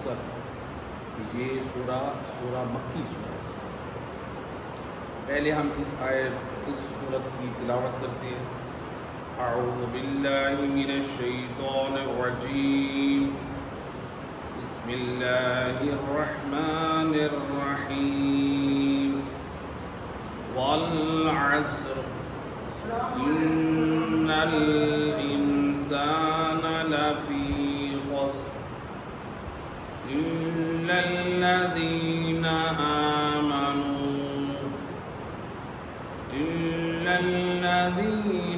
مختصر یہ سورہ مکی سورہ ہے۔ پہلے ہم اس سورت کی تلاوت کرتے ہیں۔ اعوذ باللہ من الشیطان الرجیم، بسم اللہ الرحمن الرحیم، والعصر ان الانسان لفی خسر الا الذین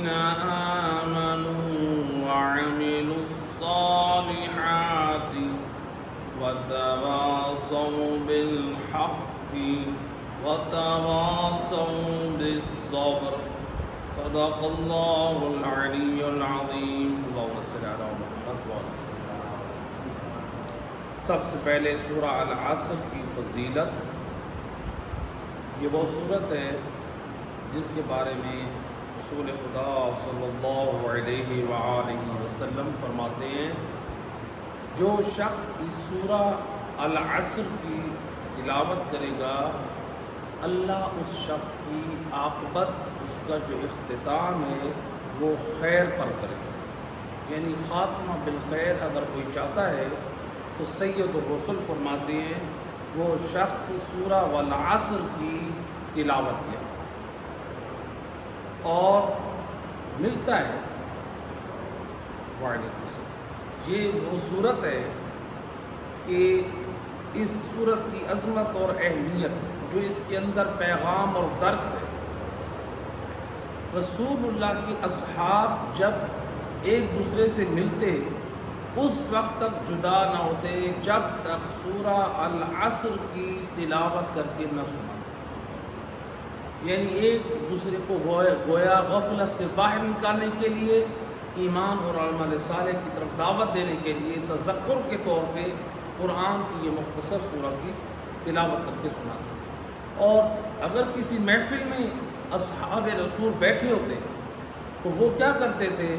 آمنوا وعملوا الصالحات وتواصوا بالحق وتواصوا بالصبر، صدق اللہ العلی العظیم۔ اللہم صل علی محمد وعلی آلہ محمد۔ سب سے پہلے سورہ العصر کی فضیلت، یہ وہ سورت ہے جس کے بارے میں رسول خدا صلی اللہ علیہ وآلہ وسلم فرماتے ہیں جو شخص اس سورہ العصر کی تلاوت کرے گا اللہ اس شخص کی عاقبت، اس کا جو اختتام ہے وہ خیر پر کرے گا، یعنی خاتمہ بالخیر اگر کوئی چاہتا ہے تو سید الرسل فرماتے ہیں وہ شخص سورہ والعصر کی تلاوت کیا اور ملتا ہے۔ وعلیکم السلام۔ یہ وہ صورت ہے کہ اس صورت کی عظمت اور اہمیت جو اس کے اندر پیغام اور درس ہے، رسول اللہ کے اصحاب جب ایک دوسرے سے ملتے اس وقت تک جدا نہ ہوتے جب تک سورہ العصر کی تلاوت کر کے نہ سنا، یعنی ایک دوسرے کو گویا غفلت سے باہر نکالنے کے لیے، ایمان اور اعمال صالح کی طرف دعوت دینے کے لیے تذکر کے طور پہ قرآن کی یہ مختصر سورہ کی تلاوت کر کے سناتے۔ اور اگر کسی محفل میں اصحاب رسول بیٹھے ہوتے تو وہ کیا کرتے تھے،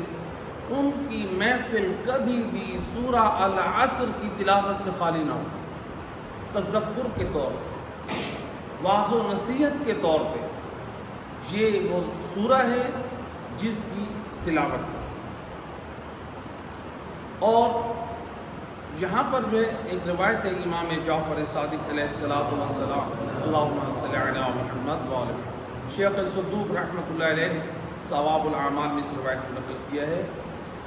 ان کی محفل کبھی بھی سورہ العصر کی تلاوت سے خالی نہ ہوتی، تذکر کے طور پہ، واعظ و نصیحت کے طور پہ یہ وہ سورہ ہے جس کی تلاوت کرتے۔ اور یہاں پر جو ہے ایک روایت ہے امام جعفر صادق علیہ الصلوۃ والسلام، اللہم صلی علی محمد وعلی محمد، شیخ صدوق رحمۃ اللہ علیہ نے ثواب الاعمال میں اس روایت کو نقل کیا ہے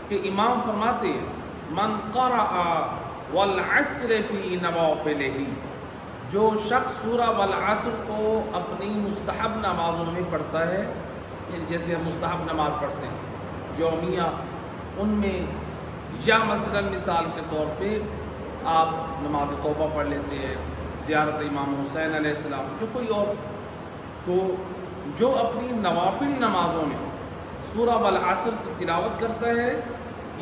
کہ امام فرماتے ہیں من قرأ والعصر فی نوافلہ، جو شخص سورہ والعصر کو اپنی مستحب نمازوں میں پڑھتا ہے، جیسے ہم مستحب نماز پڑھتے ہیں یومیہ، ان میں یا مثلا مثال کے طور پہ آپ نماز توبہ پڑھ لیتے ہیں، زیارت امام حسین علیہ السلام، جو کوئی اور، تو جو اپنی نوافل نمازوں میں سورہ والعصر کی تلاوت کرتا ہے،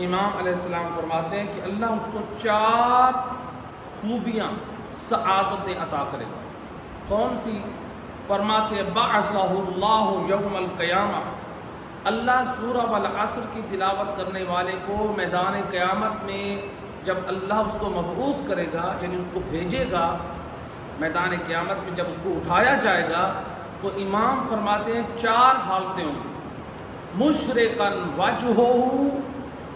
امام علیہ السلام فرماتے ہیں کہ اللہ اس کو 4 خوبیاں، سعادتیں عطا کرے گا۔ کون سی؟ فرماتے ہیں بعثہ اللہ یوم القیامہ، اللہ سورہ والعصر کی تلاوت کرنے والے کو میدان قیامت میں جب اللہ اس کو مبعوث کرے گا، یعنی اس کو بھیجے گا میدان قیامت میں، جب اس کو اٹھایا جائے گا تو امام فرماتے ہیں 4 حالتیں ہوں گی۔ مشرقاً وجہہ،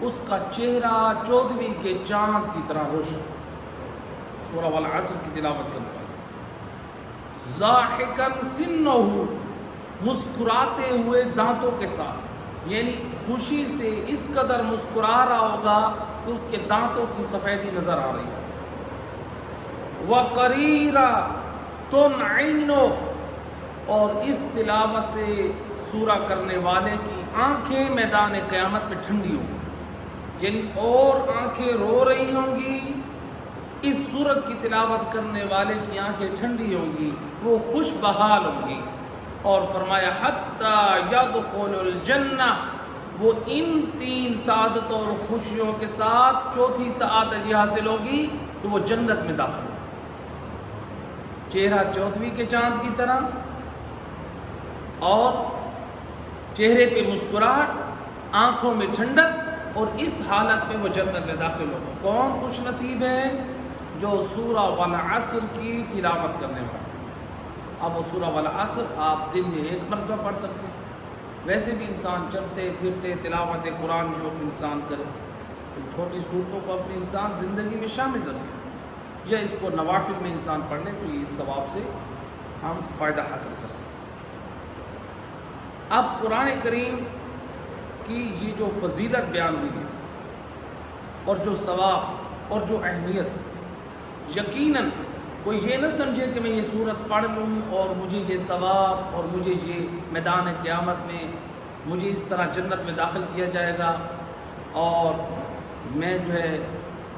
اس کا چہرہ 14ویں کے چاند کی طرح روشن، سورہ والعصر کی تلاوت کرنے والا۔ ضاحکاً سنہ، مسکراتے ہوئے دانتوں کے ساتھ، یعنی خوشی سے اس قدر مسکرا رہا ہوگا کہ اس کے دانتوں کی سفیدی نظر آ رہی ہے۔ وَقَرِيرَةٌ عَيْنُهُ، اور اس تلاوت سورہ کرنے والے کی آنکھیں میدان قیامت میں ٹھنڈی ہوں گی، یعنی اور آنکھیں رو رہی ہوں گی، اس سورت کی تلاوت کرنے والے کی آنکھیں ٹھنڈی ہوں گی، وہ خوش بحال ہوں گی۔ اور فرمایا حتیٰ یدخل الجنہ، وہ ان 3 سعادتوں اور خوشیوں کے ساتھ 4تھی سعادت یہ حاصل ہوگی تو وہ جنت میں داخل ہوگا۔ چہرہ 14ویں کے چاند کی طرح، اور چہرے پہ مسکراہٹ، آنکھوں میں ٹھنڈک، اور اس حالت میں وہ جنت میں داخل ہوگا۔ کون خوش نصیب ہے؟ جو سورہ والعصر کی تلاوت کرنے والا ہے۔ اب وہ سورہ والعصر آپ دن میں 1 مرتبہ پڑھ سکتے ہیں۔ ویسے بھی انسان چلتے پھرتے تلاوت قرآن جو انسان کرے، ان چھوٹی صورتوں کو اپنی انسان زندگی میں شامل رکھے، یا اس کو نوافل میں انسان پڑھ لیں تو یہ اس ثواب سے ہم فائدہ حاصل کر سکتے ہیں۔ اب قرآن کریم کی یہ جو فضیلت بیان ہوئی ہے اور جو ثواب اور جو اہمیت، یقیناً کوئی یہ نہ سمجھے کہ میں یہ سورت پڑھ لوں اور مجھے یہ ثواب اور مجھے یہ میدان قیامت میں مجھے اس طرح جنت میں داخل کیا جائے گا اور میں جو ہے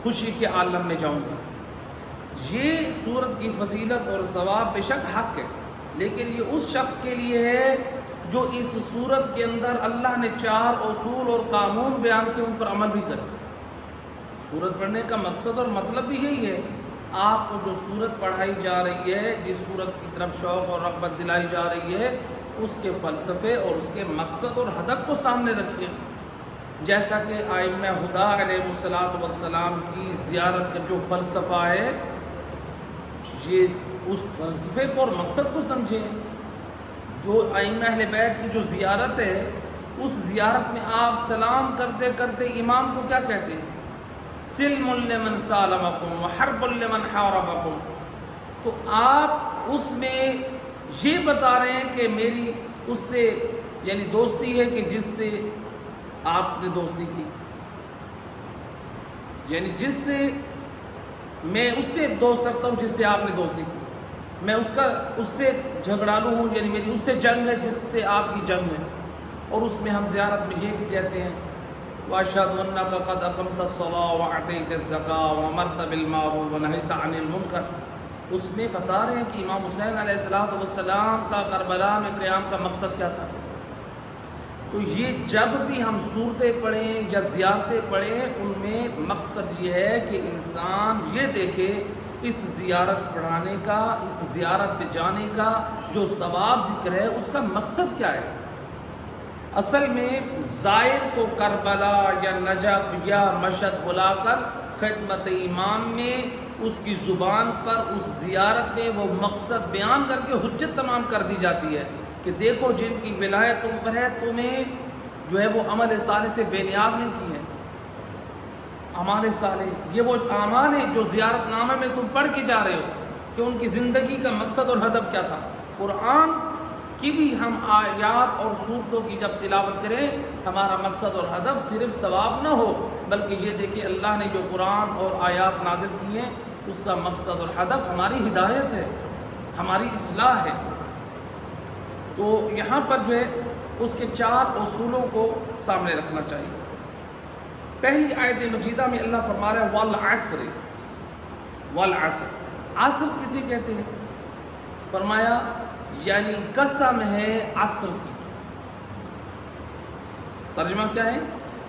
خوشی کے عالم میں جاؤں گا۔ یہ سورت کی فضیلت اور ثواب بے شک حق ہے، لیکن یہ اس شخص کے لیے ہے جو اس سورت کے اندر اللہ نے 4 اصول اور قانون بیان کے ان پر عمل بھی کرے۔ سورت پڑھنے کا مقصد اور مطلب بھی یہی ہے، آپ کو جو سورت پڑھائی جا رہی ہے، جس سورت کی طرف شوق اور رغبت دلائی جا رہی ہے، اس کے فلسفے اور اس کے مقصد اور ہدف کو سامنے رکھیں۔ جیسا کہ ائمہ ہدیٰ علیہ السلام کی زیارت کا جو فلسفہ ہے، یہ اس فلسفے کو اور مقصد کو سمجھیں۔ جو ائمہ اہل بیت کی جو زیارت ہے، اس زیارت میں آپ سلام کرتے کرتے امام کو کیا کہتے ہیں؟ سلم لمن سالمکم وحرب لمن حاربکم۔ تو آپ اس میں یہ بتا رہے ہیں کہ میری اس سے یعنی دوستی ہے کہ جس سے آپ نے دوستی کی، یعنی جس سے میں اس سے دوست رکھتا ہوں جس سے آپ نے دوستی کی، میں اس سے جھگڑالو ہوں، یعنی میری اس سے جنگ ہے جس سے آپ کی جنگ ہے۔ اور اس میں ہم زیارت میں یہ بھی کہتے ہیں وَأَشْهَدُ أَنَّكَ قَدْ أَقَمْتَ الصَّلَاةَ وَأَعْطَيْتَ الزَّكَاةَ وَأَمَرْتَ بِالْمَعْرُوفِ وَنَهَيْتَ عَنِ الْمُنكَرِ۔ اس میں بتا رہے ہیں کہ امام حسین علیہ السلام کا کربلا میں قیام کا مقصد کیا تھا۔ تو یہ جب بھی ہم صورتیں پڑھیں یا زیارتیں پڑھیں، ان میں مقصد یہ ہے کہ انسان یہ دیکھے اس زیارت پڑھانے کا، اس زیارت پہ جانے کا جو ثواب ذکر ہے، اس کا مقصد کیا ہے۔ اصل میں زائر کو کربلا یا نجف یا مشہد بلا کر خدمت امام میں اس کی زبان پر اس زیارت میں وہ مقصد بیان کر کے حجت تمام کر دی جاتی ہے کہ دیکھو جن کی ولایت تم پر ہے، تمہیں جو ہے وہ عمل صالح سے بے نیاز نہیں کی ہے۔ اعمال صالح یہ وہ اعمال ہیں جو زیارت نامے میں تم پڑھ کے جا رہے ہو کہ ان کی زندگی کا مقصد اور ہدف کیا تھا۔ قرآن کی بھی ہم آیات اور صورتوں کی جب تلاوت کریں، ہمارا مقصد اور ہدف صرف ثواب نہ ہو، بلکہ یہ دیکھیں اللہ نے جو قرآن اور آیات نازل کی ہیں، اس کا مقصد اور ہدف ہماری ہدایت ہے، ہماری اصلاح ہے۔ تو یہاں پر جو ہے اس کے 4 اصولوں کو سامنے رکھنا چاہیے۔ پہلی آیت مجیدہ میں اللہ فرما رہا ہے والعصر، والعصر، عصر کسے کہتے ہیں؟ فرمایا یعنی قسم ہے عصر کی۔ ترجمہ کیا ہے؟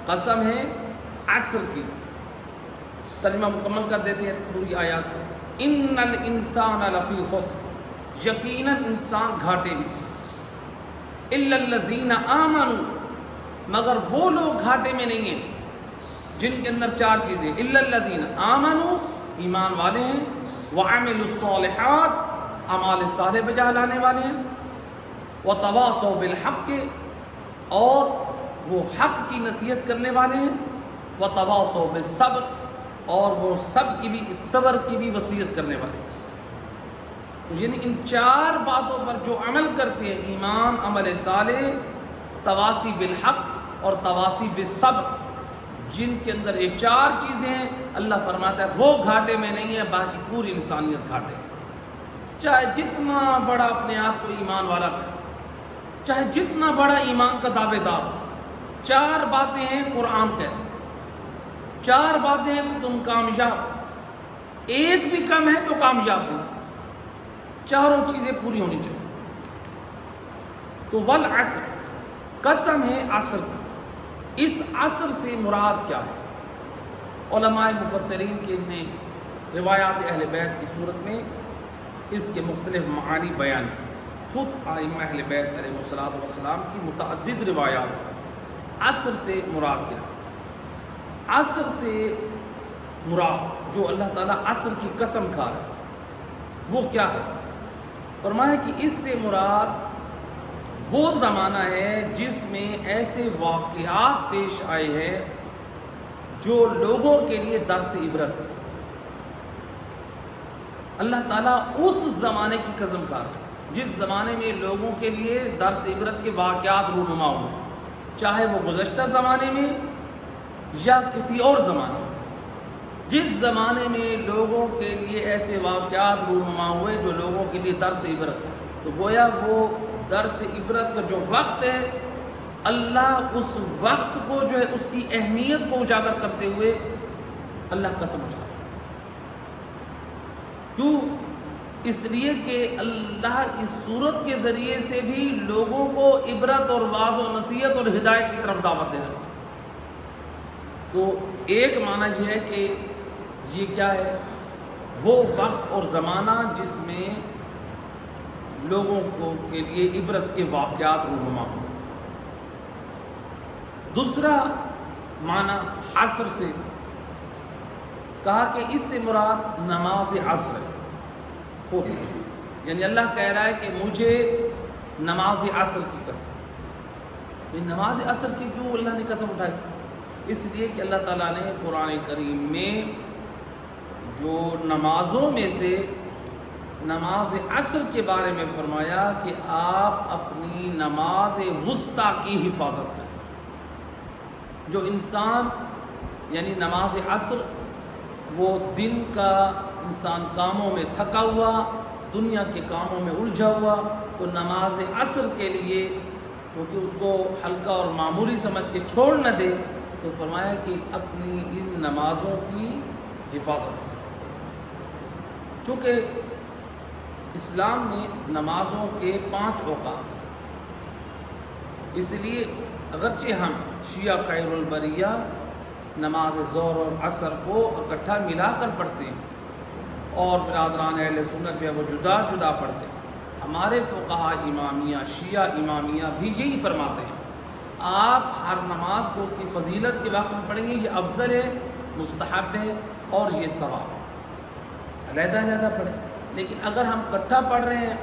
قسم ہے عصر کی۔ ترجمہ مکمل کر دیتے ہیں پوری آیات کو۔ ان الانسان لفی خسر، یقیناً انسان گھاٹے میں، الا الذین آمنوا، مگر وہ لوگ گھاٹے میں نہیں ہیں جن کے اندر 4 چیزیں، الا الذین آمنوا، ایمان والے ہیں، وعملوا الصالحات، اعمال صالح بجا لانے والے ہیں، وتواصوا بالحق، اور وہ حق کی نصیحت کرنے والے ہیں، وتواصوا بالصبر، اور وہ صبر کی بھی وصیت کرنے والے ہیں۔ یعنی ان 4 باتوں پر جو عمل کرتے ہیں، ایمان، عمل صالح، تواصی بالحق اور تواصی بالصبر، جن کے اندر یہ 4 چیزیں ہیں، اللہ فرماتا ہے وہ گھاٹے میں نہیں ہے، باقی پوری انسانیت گھاٹے میں۔ چاہے جتنا بڑا اپنے آپ کو ایمان والا کرے، چاہے جتنا بڑا ایمان کا دعوے دار ہو، 4 باتیں ہیں قرآن کہتے ہیں، 4 باتیں ہیں تو تم کامیاب، ایک بھی کم ہے تو کامیاب نہیں، 4 چیزیں پوری ہونی چاہیے۔ تو والعصر، قسم ہے عصر کی۔ اس عصر سے مراد کیا ہے؟ علماء مفسرین کے نے روایات اہل بیت کی صورت میں اس کے مختلف معانی بیان کی۔ خود ائمہ اہل بیت علیہ السلام کی متعدد روایات۔ عصر سے مراد کیا ہے؟ عصر سے مراد جو اللہ تعالیٰ عصر کی قسم کھا رہا ہے وہ کیا ہے؟ فرمایا کہ اس سے مراد وہ زمانہ ہے جس میں ایسے واقعات پیش آئے ہیں جو لوگوں کے لیے درس عبرت. اللہ تعالیٰ اس زمانے کی قسم کھا رہا ہے جس زمانے میں لوگوں کے لیے درس عبرت کے واقعات رونما ہوئے، چاہے وہ گزشتہ زمانے میں یا کسی اور زمانے میں. جس زمانے میں لوگوں کے لیے ایسے واقعات رونما ہوئے جو لوگوں کے لیے درس عبرت، تو گویا وہ درس عبرت کا جو وقت ہے اللہ اس وقت کو جو ہے اس کی اہمیت کو اجاگر کرتے ہوئے اللہ قسم اٹھا. کیوں؟ اس لیے کہ اللہ اس صورت کے ذریعے سے بھی لوگوں کو عبرت اور واعظ و نصیحت اور ہدایت کی طرف دعوت دے رہا ہے. تو ایک معنی یہ ہے کہ یہ کیا ہے؟ وہ وقت اور زمانہ جس میں لوگوں کو کے لیے عبرت کے واقعات رونما ہوں. دوسرا معنی عصر سے کہا کہ اس سے مراد نماز عصر ہے خود، یعنی اللہ کہہ رہا ہے کہ مجھے نماز عصر کی قسم. نماز عصر کی کیوں اللہ نے قسم اٹھائی؟ اس لیے کہ اللہ تعالیٰ نے قرآن کریم میں جو نمازوں میں سے نماز عصر کے بارے میں فرمایا کہ آپ اپنی نماز وسطیٰ کی حفاظت کریں. جو انسان یعنی نماز عصر وہ دن کا انسان کاموں میں تھکا ہوا، دنیا کے کاموں میں الجھا ہوا، تو نماز عصر کے لیے چونکہ اس کو ہلکا اور معمولی سمجھ کے چھوڑ نہ دے، تو فرمایا کہ اپنی ان نمازوں کی حفاظت کریں. چونکہ اسلام میں نمازوں کے 5 اوقات ہیں، اس لیے اگرچہ ہم شیعہ خیر البریہ نماز ظہر اور عصر کو اکٹھا ملا کر پڑھتے ہیں اور برادران اہل سنت جو ہے وہ جدا جدا پڑھتے ہیں، ہمارے فقہاء امامیہ شیعہ امامیہ بھی یہی فرماتے ہیں آپ ہر نماز کو اس کی فضیلت کے وقت میں پڑھیں گے، یہ افضل ہے، مستحب ہے اور یہ ثواب ہے. علیحدہ علیحدہ پڑھیں. لیکن اگر ہم اکٹھا پڑھ رہے ہیں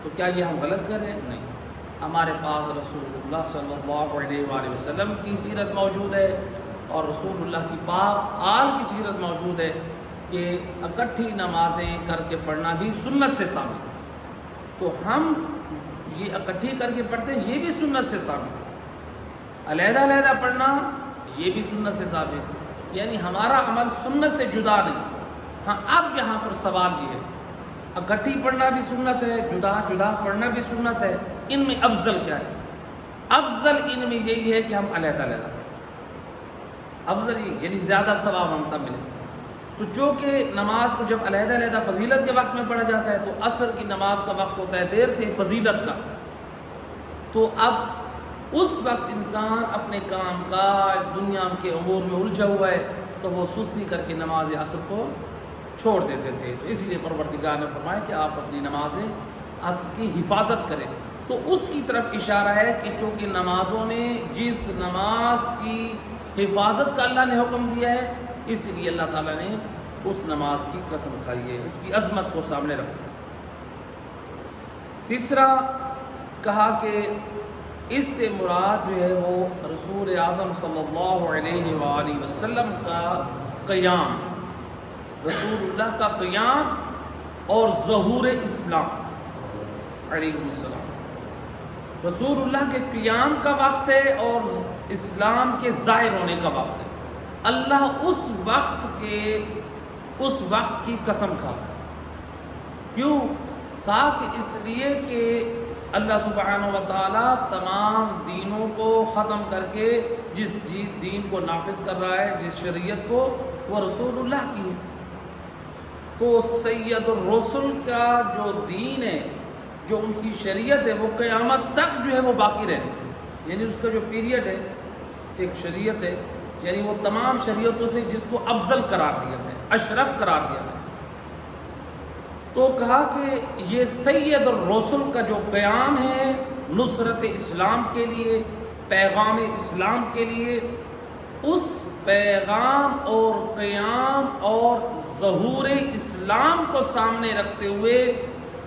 تو کیا یہ ہم غلط کر رہے ہیں؟ نہیں. ہمارے پاس رسول اللہ صلی اللہ علیہ وآلہ وسلم کی سیرت موجود ہے اور رسول اللہ کی پاک آل کی سیرت موجود ہے کہ اکٹھی نمازیں کر کے پڑھنا بھی سنت سے ثابت ہے. تو ہم یہ اکٹھی کر کے پڑھتے ہیں، یہ بھی سنت سے ثابت ہے. علیحدہ علیحدہ پڑھنا یہ بھی سنت سے ثابت ہے، یعنی ہمارا عمل سنت سے جدا نہیں. ہاں اب یہاں پر سوال یہ ہے اکٹھی پڑھنا بھی سنت ہے، جدا جدا پڑھنا بھی سنت ہے، ان میں افضل کیا ہے؟ افضل ان میں یہی ہے کہ ہم علیحدہ علیحدہ پڑھیں. افضل یہ یعنی زیادہ ثواب ہم تب ملے. تو جو کہ نماز کو جب علیحدہ علیحدہ فضیلت کے وقت میں پڑھا جاتا ہے تو عصر کی نماز کا وقت ہوتا ہے دیر سے فضیلت کا، تو اب اس وقت انسان اپنے کام کاج دنیا کے امور میں الجھا ہوا ہے تو وہ سستی کر کے نماز عصر کو چھوڑ دیتے تھے. تو اس لیے پروردگار نے فرمایا کہ آپ اپنی نماز عصر کی حفاظت کریں. تو اس کی طرف اشارہ ہے کہ چونکہ نمازوں میں جس نماز کی حفاظت کا اللہ نے حکم دیا ہے اس لیے اللہ تعالیٰ نے اس نماز کی قسم اٹھائی ہے، اس کی عظمت کو سامنے رکھا. تیسرا کہا کہ اس سے مراد جو ہے وہ رسول اعظم صلی اللہ علیہ وآلہ وسلم کا قیام، رسول اللہ کا قیام اور ظہور اسلام علیہ السلام. رسول اللہ کے قیام کا وقت ہے اور اسلام کے ظاہر ہونے کا وقت ہے. اللہ اس وقت کی قسم کھا. کیوں کہا؟ کہ اس لیے کہ اللہ سبحانہ و تعالیٰ تمام دینوں کو ختم کر کے جس دین کو نافذ کر رہا ہے، جس شریعت کو، وہ رسول اللہ کی ہے. تو سید الرسل کا جو دین ہے، جو ان کی شریعت ہے، وہ قیامت تک جو ہے وہ باقی رہے. یعنی اس کا جو پیریڈ ہے ایک شریعت ہے، یعنی وہ تمام شریعتوں سے جس کو افضل قرار دیا ہے، اشرف قرار دیا ہے. تو کہا کہ یہ سید الرسل کا جو قیام ہے نصرت اسلام کے لیے، پیغام اسلام کے لیے، اس پیغام اور قیام اور ظہور اسلام کو سامنے رکھتے ہوئے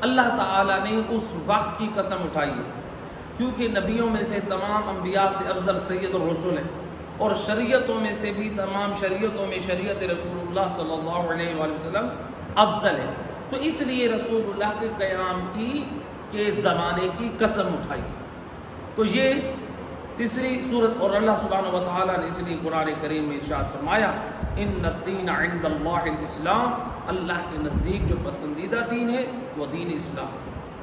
اللہ تعالیٰ نے اس وقت کی قسم اٹھائی ہے، کیونکہ نبیوں میں سے تمام انبیاء سے افضل سید الرسول ہے، اور شریعتوں میں سے بھی تمام شریعتوں میں شریعت رسول اللہ صلی اللہ علیہ وآلہ وسلم افضل ہے، تو اس لیے رسول اللہ کے قیام کے زمانے کی قسم اٹھائی۔ تو یہ تیسری صورت، اور اللہ سبحانہ و تعالیٰ نے اس لیے قرآن کریم میں ارشاد فرمایا ان الدین عند اللہ الاسلام، اللہ کے نزدیک جو پسندیدہ دین ہے وہ دین اسلام،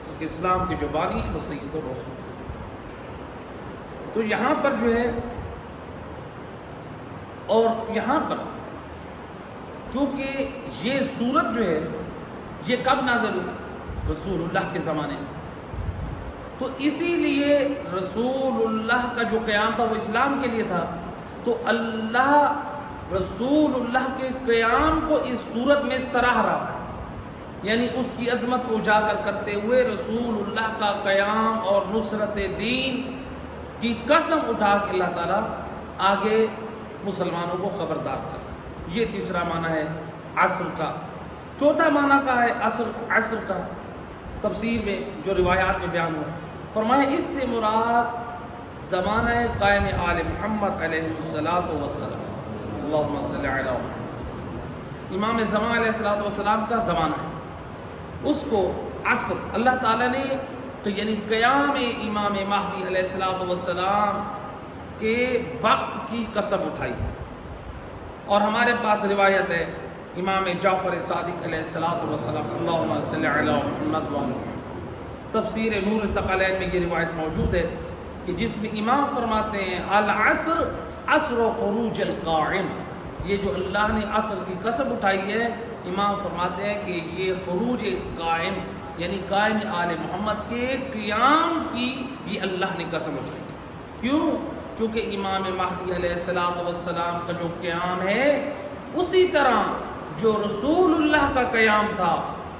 کیونکہ اسلام کے جو بانی ہے وہ سید الرسول۔ تو یہاں پر جو ہے، اور یہاں پر چونکہ یہ صورت جو ہے یہ کب نازل ہوئی؟ رسول اللہ کے زمانے میں، تو اسی لیے رسول اللہ کا جو قیام تھا وہ اسلام کے لیے تھا، تو اللہ رسول اللہ کے قیام کو اس صورت میں سراہ رہا ہے، یعنی اس کی عظمت کو اجاگر کرتے ہوئے رسول اللہ کا قیام اور نصرت دین کی قسم اٹھا کے اللہ تعالیٰ آگے مسلمانوں کو خبردار کر۔ یہ تیسرا معنی ہے عصر کا۔ چوتھا معنی کا ہے عصر کا، تفسیر میں جو روایات میں بیان ہوا، فرمایا اس سے مراد زمانہ قائم آل محمد علیہ الصلاۃ والسلام، اللہم صلی علی محمد، امام زمان علیہ الصلاۃ والسلام کا زمانہ ہے، اس کو عصر اللہ تعالیٰ نے یعنی قیام امام مہدی علیہ الصلاۃ والسلام کے وقت کی قسم اٹھائی۔ اور ہمارے پاس روایت ہے امام جعفر صادق علیہ الصلاۃ والسلام، اللہم صلی علی محمد وعلی محمد، تفسیر نور ثقلین میں یہ روایت موجود ہے کہ جس میں امام فرماتے ہیں العصر عصر و خروج القائم، یہ جو اللہ نے عصر کی قسم اٹھائی ہے، امام فرماتے ہیں کہ یہ خروج قائم یعنی قائم آل محمد کے قیام کی یہ اللہ نے قسم اٹھائی ہے۔ کیوں؟ چونکہ امام مہدی علیہ الصلاۃ والسلام کا جو قیام ہے اسی طرح جو رسول اللہ کا قیام تھا،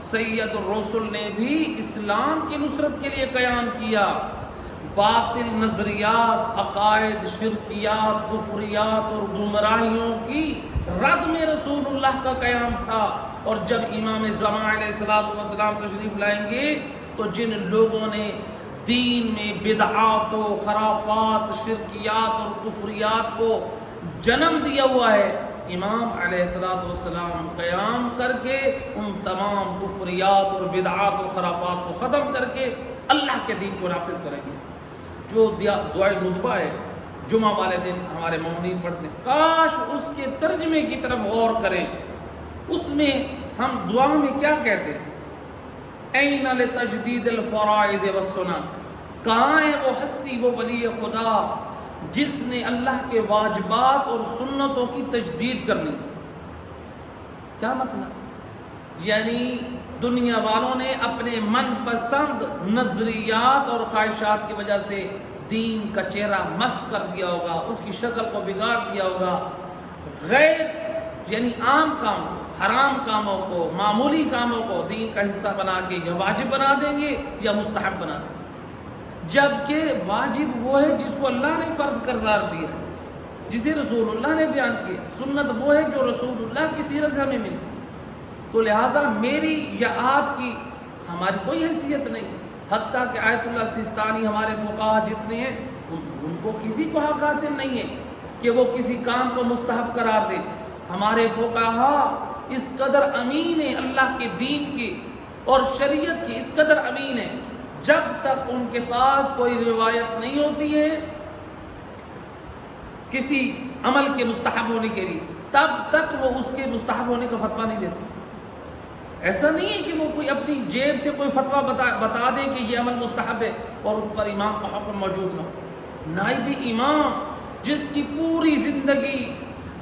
سید الرسل نے بھی اسلام کی نصرت کے لیے قیام کیا، باطل نظریات، عقائد، شرکیات، کفریات اور گمراہیوں کی رد میں رسول اللہ کا قیام تھا۔ اور جب امام زمان علیہ السلام تشریف لائیں گے تو جن لوگوں نے دین میں بدعات و خرافات، شرکیات اور کفریات کو جنم دیا ہوا ہے، امام علیہ السلام قیام کر کے ان تمام کفریات اور بدعات و خرافات کو ختم کر کے اللہ کے دین کو نافذ کریں گے۔ جو دعائے ندبہ ہے جمعہ والے دن ہمارے مومنین پڑھتے ہیں، کاش اس کے ترجمے کی طرف غور کریں۔ اس میں ہم دعا میں کیا کہتے ہیں؟ این لتجدید الفرائض والسنن، کہاں ہے وہ ہستی، وہ ولی خدا جس نے اللہ کے واجبات اور سنتوں کی تجدید کرنی؟ کیا مطلب؟ یعنی دنیا والوں نے اپنے من پسند نظریات اور خواہشات کی وجہ سے دین کا چہرہ مسخ کر دیا ہوگا، اس کی شکل کو بگاڑ دیا ہوگا، غیر یعنی عام کام، حرام کاموں کو، معمولی کاموں کو دین کا حصہ بنا کے یا واجب بنا دیں گے یا مستحب بنا دیں گے، جبکہ واجب وہ ہے جس کو اللہ نے فرض قرار دیا ہے، جسے رسول اللہ نے بیان کیا، سنت وہ ہے جو رسول اللہ کی سیرت سے ہمیں ملی۔ تو لہٰذا میری یا آپ کی ہماری کوئی حیثیت نہیں، حتیٰ کہ آیت اللہ سیستانی ہمارے فقہا جتنے ہیں ان کو کسی کو حق حاصل نہیں ہے کہ وہ کسی کام کو مستحب قرار دے۔ ہمارے فقہا اس قدر امین ہیں اللہ کے دین کی اور شریعت کی، اس قدر امین ہیں، جب تک ان کے پاس کوئی روایت نہیں ہوتی ہے کسی عمل کے مستحب ہونے کے لیے، تب تک وہ اس کے مستحب ہونے کا فتویٰ نہیں دیتے۔ ایسا نہیں ہے کہ وہ کوئی اپنی جیب سے کوئی فتویٰ بتا دے کہ یہ عمل مستحب ہے اور اس پر امام کا حکم موجود نہ ہو۔ نائب امام جس کی پوری زندگی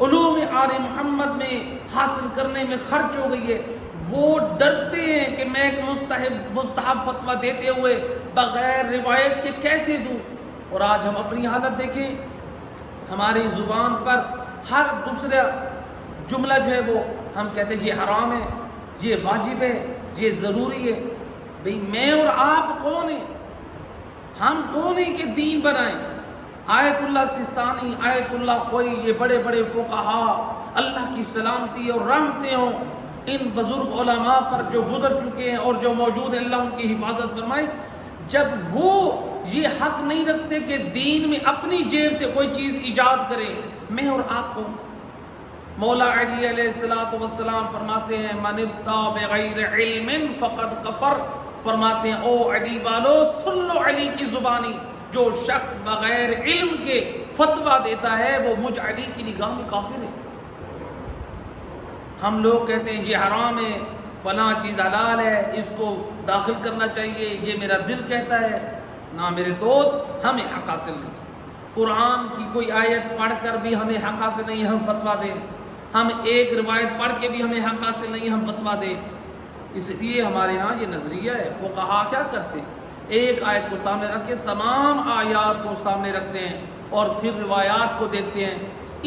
علوم آل محمد میں حاصل کرنے میں خرچ ہو گئی ہے، وہ ڈرتے ہیں کہ میں ایک مستحب فتویٰ دیتے ہوئے بغیر روایت کے کیسے دوں۔ اور آج ہم اپنی حالت دیکھیں، ہماری زبان پر ہر دوسرا جملہ جو ہے وہ ہم کہتے ہیں یہ حرام ہے، یہ واجب ہے، یہ ضروری ہے۔ بھئی میں اور آپ کون ہیں؟ ہم کون ہیں کہ دین بنائیں؟ آیت اللہ سستانی، آیت اللہ خوئی، یہ بڑے بڑے فقہا، اللہ کی سلامتی اور رحمتیں ہوں ان بزرگ علماء پر جو گزر چکے ہیں اور جو موجود ہیں، اللہ ان کی حفاظت فرمائے. جب وہ یہ حق نہیں رکھتے کہ دین میں اپنی جیب سے کوئی چیز ایجاد کرے، میں اور آپ کو مولا علی علیہ السلام فرماتے ہیں من افتى بغیر علم فقد کفر. فرماتے ہیں او علی والو سن لو علی کی زبانی، جو شخص بغیر علم کے فتویٰ دیتا ہے وہ مجھ علی کی نگاہ میں کافر ہے. ہم لوگ کہتے ہیں یہ حرام ہے، فلاں چیز حلال ہے، اس کو داخل کرنا چاہیے، یہ میرا دل کہتا ہے. نہ میرے دوست، ہمیں حق حاصل نہیں. قرآن کی کوئی آیت پڑھ کر بھی ہمیں حق حاصل نہیں ہم فتویٰ دیں، ہم ایک روایت پڑھ کے بھی ہمیں حق حاصل نہیں ہم فتویٰ دیں. اس لیے ہمارے ہاں یہ نظریہ ہے. فقہا کیا کرتے ہیں؟ ایک آیت کو سامنے رکھ کے تمام آیات کو سامنے رکھتے ہیں اور پھر روایات کو دیکھتے ہیں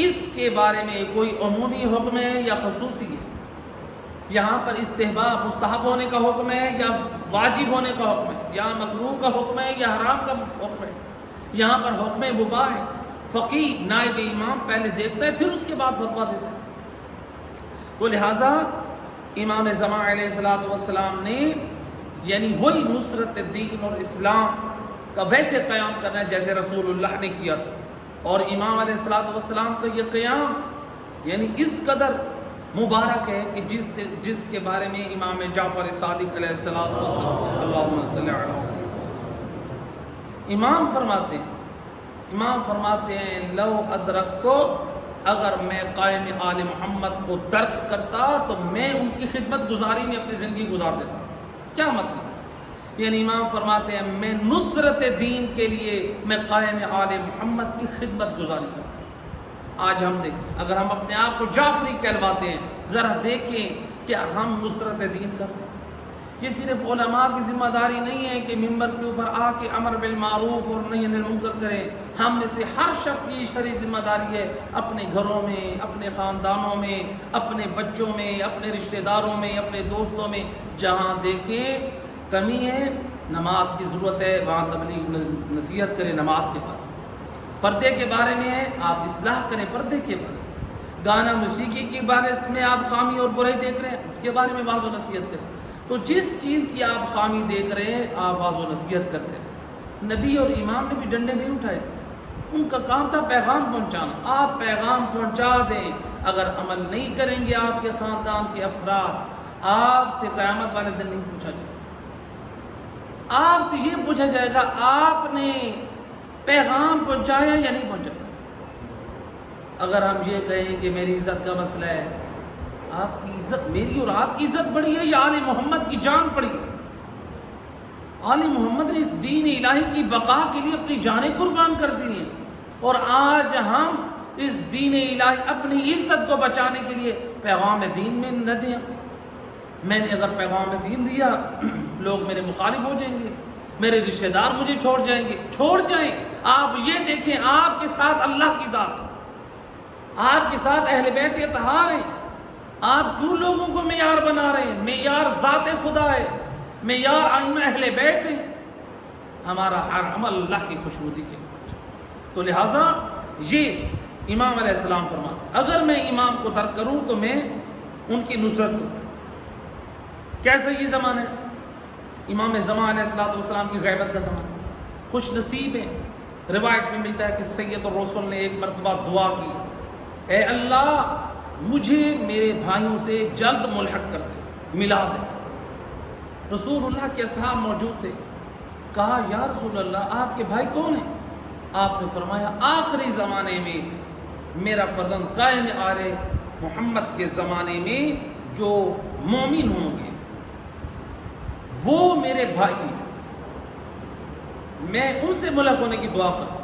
اس کے بارے میں کوئی عمومی حکم ہے یا خصوصی ہے، یہاں پر استحباب مستحب ہونے کا حکم ہے یا واجب ہونے کا حکم ہے، یا مکروہ کا حکم ہے یا حرام کا حکم ہے، یہاں پر حکم مباح ہے. فقیہ نائب امام پہلے دیکھتا ہے پھر اس کے بعد فتویٰ دیتا ہے. تو لہٰذا امام زمان علیہ السلام نے یعنی وہی نصرت دین اور اسلام کا ویسے قیام کرنا جیسے رسول اللہ نے کیا تھا. اور امام علیہ السلام کا یہ قیام یعنی اس قدر مبارک ہے کہ جس کے بارے میں امام جعفر صادق علیہ السلام اللہم صلی علیہ امام فرماتے ہیں لو ادرکتو، اگر میں قائم آل محمد کو ترک کرتا تو میں ان کی خدمت گزاری میں اپنی زندگی گزار دیتا. کیا مطلب؟ یعنی امام فرماتے ہیں میں نصرت دین کے لیے میں قائم آل محمد کی خدمت گزاری کرتا. آج ہم دیکھیں، اگر ہم اپنے آپ کو جعفری کہلواتے ہیں، ذرا دیکھیں کیا ہم نصرت دین کرتے ہیں. یہ صرف علماء کی ذمہ داری نہیں ہے کہ ممبر کے اوپر آ کے امر بالمعروف اور نہی عن المنکر کریں. ہم میں سے ہر شخص کی شرعی ذمہ داری ہے اپنے گھروں میں، اپنے خاندانوں میں، اپنے بچوں میں، اپنے رشتہ داروں میں، اپنے دوستوں میں جہاں دیکھیں کمی ہے، نماز کی ضرورت ہے، وہاں تبلیغ نصیحت کریں. نماز کے بعد پردے کے بارے میں ہے، آپ اصلاح کریں پردے کے بارے میں. گانا موسیقی کے بارے میں آپ خامی اور برائی دیکھ رہے ہیں، اس کے بارے میں واضح و نصیحت کریں. تو جس چیز کی آپ خامی دیکھ رہے ہیں آپ واضح و نصیحت کرتے ہیں. نبی اور امام نے بھی ڈنڈے نہیں اٹھائے تھے، ان کا کام تھا پیغام پہنچانا. آپ پیغام پہنچا دیں، اگر عمل نہیں کریں گے آپ کے خاندان کے افراد، آپ سے قیامت والے دن نہیں پوچھا جائے گا. آپ سے یہ پوچھا جائے گا آپ نے پیغام پہنچایا یا نہیں پہنچایا. اگر ہم یہ کہیں کہ میری عزت کا مسئلہ ہے، آپ کی عزت، میری اور آپ کی عزت بڑی ہے یا آل محمد کی جان پڑی ہے؟ آل محمد نے اس دین الہی کی بقا کے لیے اپنی جانیں قربان کر دی ہیں، اور آج ہم اس دین الہی اپنی عزت کو بچانے کے لیے پیغام دین میں نہ دیں. میں نے اگر پیغام دین دیا، لوگ میرے مخالف ہو جائیں گے، میرے رشتہ دار مجھے چھوڑ جائیں گے. چھوڑ جائیں، آپ یہ دیکھیں آپ کے ساتھ اللہ کی ذات ہے، آپ کے ساتھ اہل بیت اطہار ہیں. آپ کیوں لوگوں کو معیار بنا رہے ہیں؟ معیار ذات خدا ہے، معیار ائمہ اہل بیت ہے. ہمارا ہر عمل اللہ کی خوشنودی کے لیے. تو لہٰذا یہ امام علیہ السلام فرماتے ہیں اگر میں امام کو ترک کروں تو میں ان کی نصرت کروں. کیسا یہ زمانہ ہے؟ امام زمان علیہ السلام کی غیبت کا زمانہ. خوش نصیب ہے، روایت میں ملتا ہے کہ سید الرسول نے ایک مرتبہ دعا کی، اے اللہ مجھے میرے بھائیوں سے جلد ملحق کر دے، ملا دے. رسول اللہ کے اصحاب موجود تھے. کہا یا رسول اللہ آپ کے بھائی کون ہیں؟ آپ نے فرمایا آخری زمانے میں میرا فرزند قائم آل محمد کے زمانے میں جو مومن ہوں گے وہ میرے بھائی ہیں، میں ان سے ملحق ہونے کی دعا کروں.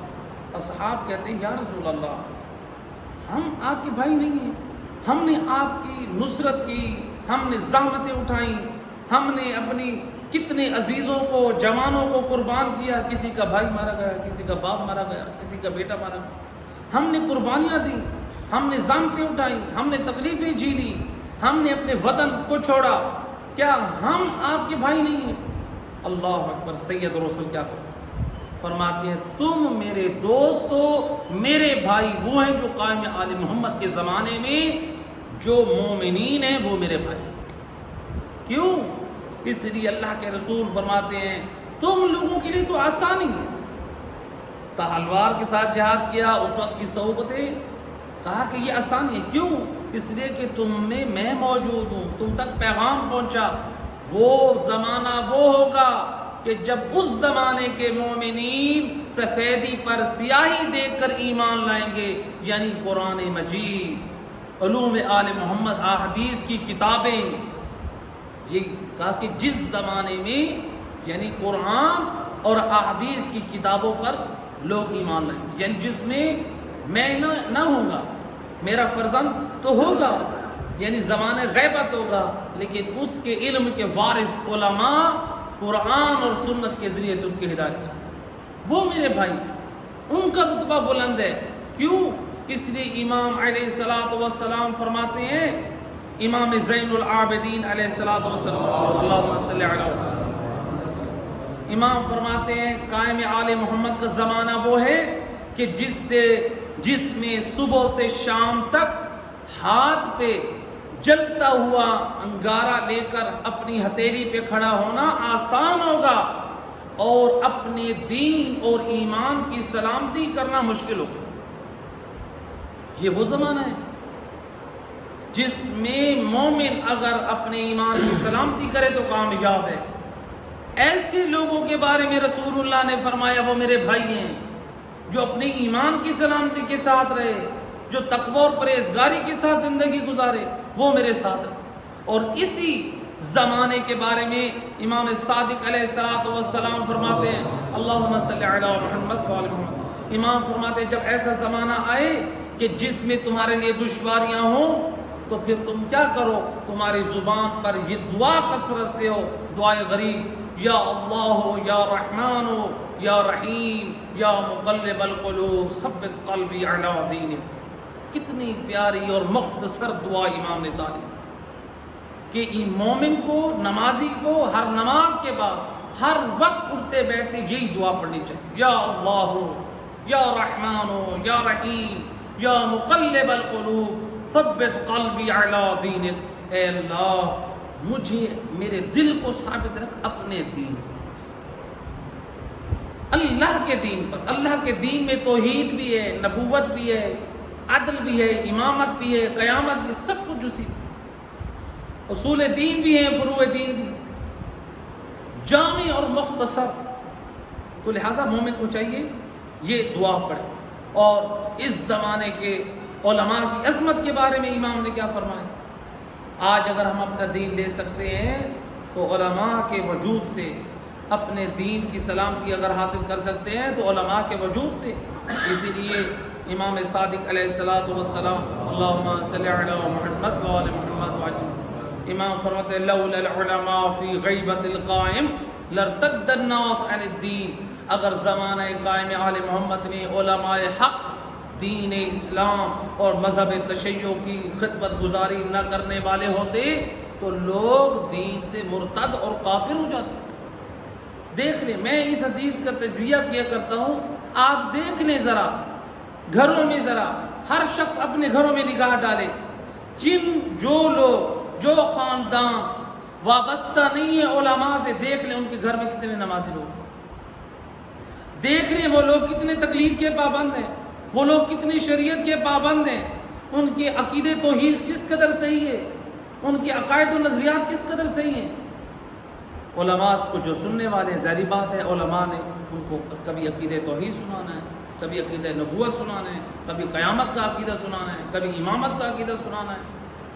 اصحاب کہتے ہیں یا رسول اللہ ہم آپ کے بھائی نہیں ہیں، ہم نے آپ کی نصرت کی، ہم نے زحمتیں اٹھائیں، ہم نے اپنی کتنے عزیزوں کو، جوانوں کو قربان کیا. کسی کا بھائی مارا گیا، کسی کا باپ مارا گیا، کسی کا بیٹا مارا گیا. ہم نے قربانیاں دی، ہم نے زحمتیں اٹھائیں، ہم نے تکلیفیں جھیلی، ہم نے اپنے وطن کو چھوڑا. کیا ہم آپ کے بھائی نہیں ہیں؟ اللہ اکبر. سید رسول کیا فرماتے ہیں تم میرے دوست ہو، میرے بھائی وہ ہیں جو قائم آل محمد کے زمانے میں جو مومنین ہیں وہ میرے بھائی۔ کیوں؟ اس لیے اللہ کے رسول فرماتے ہیں تم لوگوں کے لیے تو آسانی ہے۔ تلوار کے ساتھ جہاد کیا، اس وقت کی صحبتیں، کہا کہ یہ آسانی ہے۔ کیوں؟ اس لیے کہ تم میں میں موجود ہوں، تم تک پیغام پہنچا۔ وہ زمانہ وہ ہوگا کہ جب اس زمانے کے مومنین سفیدی پر سیاہی دیکھ کر ایمان لائیں گے، یعنی قرآن مجید، علوم آل محمد، احادیث کی کتابیں۔ یہ کہا کہ جس زمانے میں یعنی قرآن اور احادیث کی کتابوں پر لوگ ایمان لائیں گے، یعنی جس میں میں نہ ہوں گا، میرا فرزند تو ہوگا، یعنی زمانہ غیبت ہوگا، لیکن اس کے علم کے وارث علماء قرآن اور سنت کے ذریعے سے ان کی ہدایت کریں، وہ میرے بھائی، ان کا رتبہ بلند ہے۔ کیوں؟ اس لیے امام علیہ السلام فرماتے ہیں، امام زین العابدین علیہ السلام، اللہم صلی علی محمد، امام فرماتے ہیں قائم آل محمد کا زمانہ وہ ہے کہ جس میں صبح سے شام تک ہاتھ پہ جلتا ہوا انگارہ لے کر اپنی ہتھیلی پہ کھڑا ہونا آسان ہوگا، اور اپنے دین اور ایمان کی سلامتی کرنا مشکل ہوگا۔ یہ وہ زمانہ ہے جس میں مومن اگر اپنے ایمان کی سلامتی کرے تو کامیاب ہے۔ ایسے لوگوں کے بارے میں رسول اللہ نے فرمایا وہ میرے بھائی ہیں جو اپنے ایمان کی سلامتی کے ساتھ رہے، جو تقوی اور پرہیزگاری کے ساتھ زندگی گزارے، وہ میرے ساتھ رہے۔ اور اسی زمانے کے بارے میں امام صادق علیہ السلام فرماتے ہیں، اللہم صلی علی محمد وآل محمد، امام فرماتے ہیں جب ایسا زمانہ آئے کہ جس میں تمہارے لیے دشواریاں ہوں تو پھر تم کیا کرو، تمہاری زبان پر یہ دعا کثرت سے ہو، دعائے غریب، یا اللہ یا رحمان یا رحیم یا مقلب القلوب ثبت قلبی علی دینک۔ کتنی پیاری اور مختصر دعا امام نے تعلیم کہ مومن کو، نمازی کو ہر نماز کے بعد ہر وقت اٹھتے بیٹھتے یہی دعا پڑھنی چاہیے، یا اللہ یا رحمان یا رحیم یا مقلب القلوب ثبت قلبی علی دینک۔ اے اللہ مجھے میرے دل کو ثابت رکھ اپنے دین، اللہ کے دین پر۔ اللہ کے دین میں توحید بھی ہے، نبوت بھی ہے، عدل بھی ہے، امامت بھی ہے، قیامت بھی، سب کچھ اسی، اصول دین بھی ہے، فروع دین بھی، جامع اور مختصر۔ تو لہٰذا مومن کو چاہیے یہ دعا پڑھے۔ اور اس زمانے کے علماء کی عظمت کے بارے میں امام نے کیا فرمایا؟ آج اگر ہم اپنا دین لے سکتے ہیں تو علماء کے وجود سے اپنے دین کی سلامتی اگر حاصل کر سکتے ہیں تو علماء کے وجود سے۔ اسی لیے امام صادق علیہ السلام، اللہم صلی علی محمد وآل محمد وعجل، امام فرماتے ہیں لولا العلماء فی غیبت القائم لارتد الناس عن الدین۔ اگر زمانہ قائم آل محمد میں علماء حق دین اسلام اور مذہب تشیع کی خدمت گزاری نہ کرنے والے ہوتے تو لوگ دین سے مرتد اور کافر ہو جاتے۔ دیکھ لیں، میں اس حدیث کا تجزیہ کیا کرتا ہوں، آپ دیکھ لیں ذرا گھروں میں، ذرا ہر شخص اپنے گھروں میں نگاہ ڈالے، جو لوگ، جو خاندان وابستہ نہیں ہے علماء سے، دیکھ لیں ان کے گھر میں کتنے نمازی لوگ، دیکھ لیں وہ لوگ کتنے تقلید کے پابند ہیں، وہ لوگ کتنی شریعت کے پابند ہیں، ان کے عقیدے توحید کس قدر صحیح ہے، ان کے عقائد و نظریات کس قدر صحیح ہیں۔ علماء کو جو سننے والے، ظاہری بات ہے علماء نے ان کو کبھی عقیدہ توحید سنانا ہے، کبھی عقیدہ نبوت سنانا ہے، کبھی قیامت کا عقیدہ سنانا ہے، کبھی امامت کا عقیدہ سنانا ہے،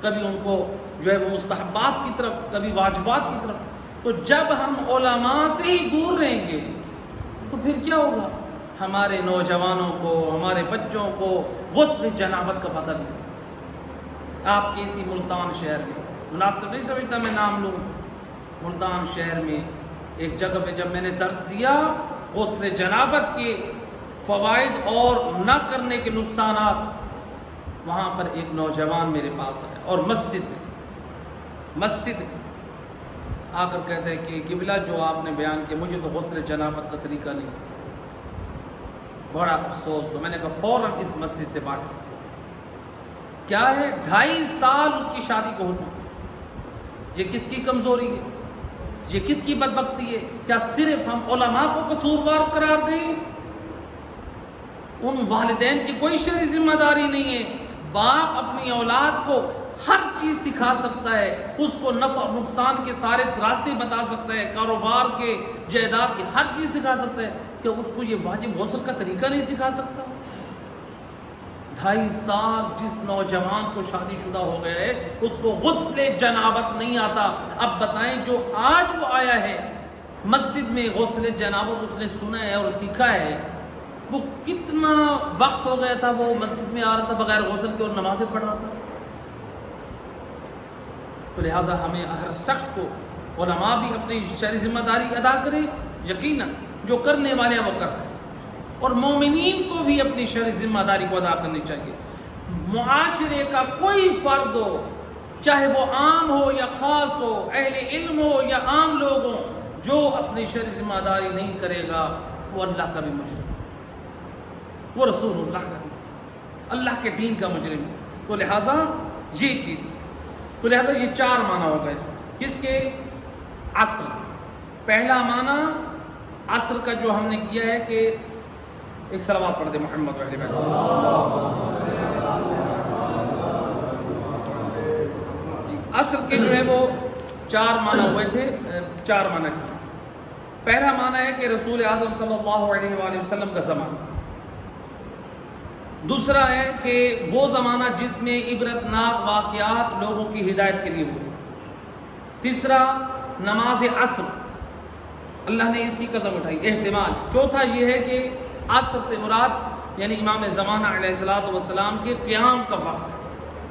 کبھی ان کو جو ہے وہ مستحبات کی طرف، کبھی واجبات کی طرف۔ تو جب ہم علماء سے ہی دور رہیں گے تو پھر کیا ہوگا؟ ہمارے نوجوانوں کو، ہمارے بچوں کو غسل جنابت کا پتہ نہیں۔ آپ کے اسی ملتان شہر میں، مناسب نہیں سمجھتا میں نام لوں، ملتان شہر میں ایک جگہ پہ جب میں نے درس دیا غسل جنابت کے فوائد اور نہ کرنے کے نقصانات، وہاں پر ایک نوجوان میرے پاس آیا اور مسجد آ کر کہتے ہیں کہ قبلہ جو آپ نے بیان کیا، مجھے تو غسل جنابت کا طریقہ نہیں، بڑا افسوس ہو۔ میں نے کہا فوراً اس مسجد سے بات کیا ہے، 2.5 سال اس کی شادی کو ہو چکے۔ یہ کس کی کمزوری ہے، یہ کس کی بدبختی ہے؟ کیا صرف ہم علماء کو قصوروار قرار دیں؟ ان والدین کی کوئی شرعی ذمہ داری نہیں ہے۔ باپ اپنی اولاد کو ہر چیز سکھا سکتا ہے، اس کو نفع اور نقصان کے سارے راستے بتا سکتا ہے، کاروبار کے، جائیداد کی ہر چیز سکھا سکتا ہے، کہ اس کو یہ واجب غسل کا طریقہ نہیں سکھا سکتا؟ 2.5 سال جس نوجوان کو شادی شدہ ہو گیا ہے اس کو غسل جنابت نہیں آتا۔ اب بتائیں جو آج وہ آیا ہے مسجد میں غسل جنابت اس نے سنا ہے اور سیکھا ہے، وہ کتنا وقت ہو گیا تھا وہ مسجد میں آ رہا تھا بغیر غسل کے اور نمازیں پڑھ رہا تھا؟ تو لہٰذا ہمیں ہر شخص کو، علماء بھی اپنی شرعی ذمہ داری ادا کریں، یقیناً جو کرنے والے ہیں وہ کر رہے ہیں، اور مومنین کو بھی اپنی شرعی ذمہ داری کو ادا کرنی چاہیے۔ معاشرے کا کوئی فرد ہو، چاہے وہ عام ہو یا خاص ہو، اہل علم ہو یا عام لوگ ہوں، جو اپنی شرعی ذمہ داری نہیں کرے گا وہ اللہ کا بھی مجرم، وہ رسول اللہ کا بھی، اللہ کے دین کا مجرم ہے۔ تو لہٰذا یہ چیز، تو لہٰذا یہ 4 معنی ہو گئے کس کے؟ عصر۔ پہلا معنی عصر کا جو ہم نے کیا ہے کہ ایک صلوات پڑھ دے محمد و اہل بیت۔ عصر کے جو ہے وہ 4 معنی ہوئے تھے، 4 معنی کیے۔ پہلا معنی ہے کہ رسول اعظم صلی اللہ علیہ وآلہ وسلم کا زمانہ۔ دوسرا ہے کہ وہ زمانہ جس میں عبرت ناک واقعات لوگوں کی ہدایت کے لیے ہوئے۔ تیسرا نماز عصر، اللہ نے اس کی قسم اٹھائی، احتمال۔ چوتھا یہ ہے کہ عصر سے مراد یعنی امام زمانہ علیہ السلام کے قیام کا وقت ہے۔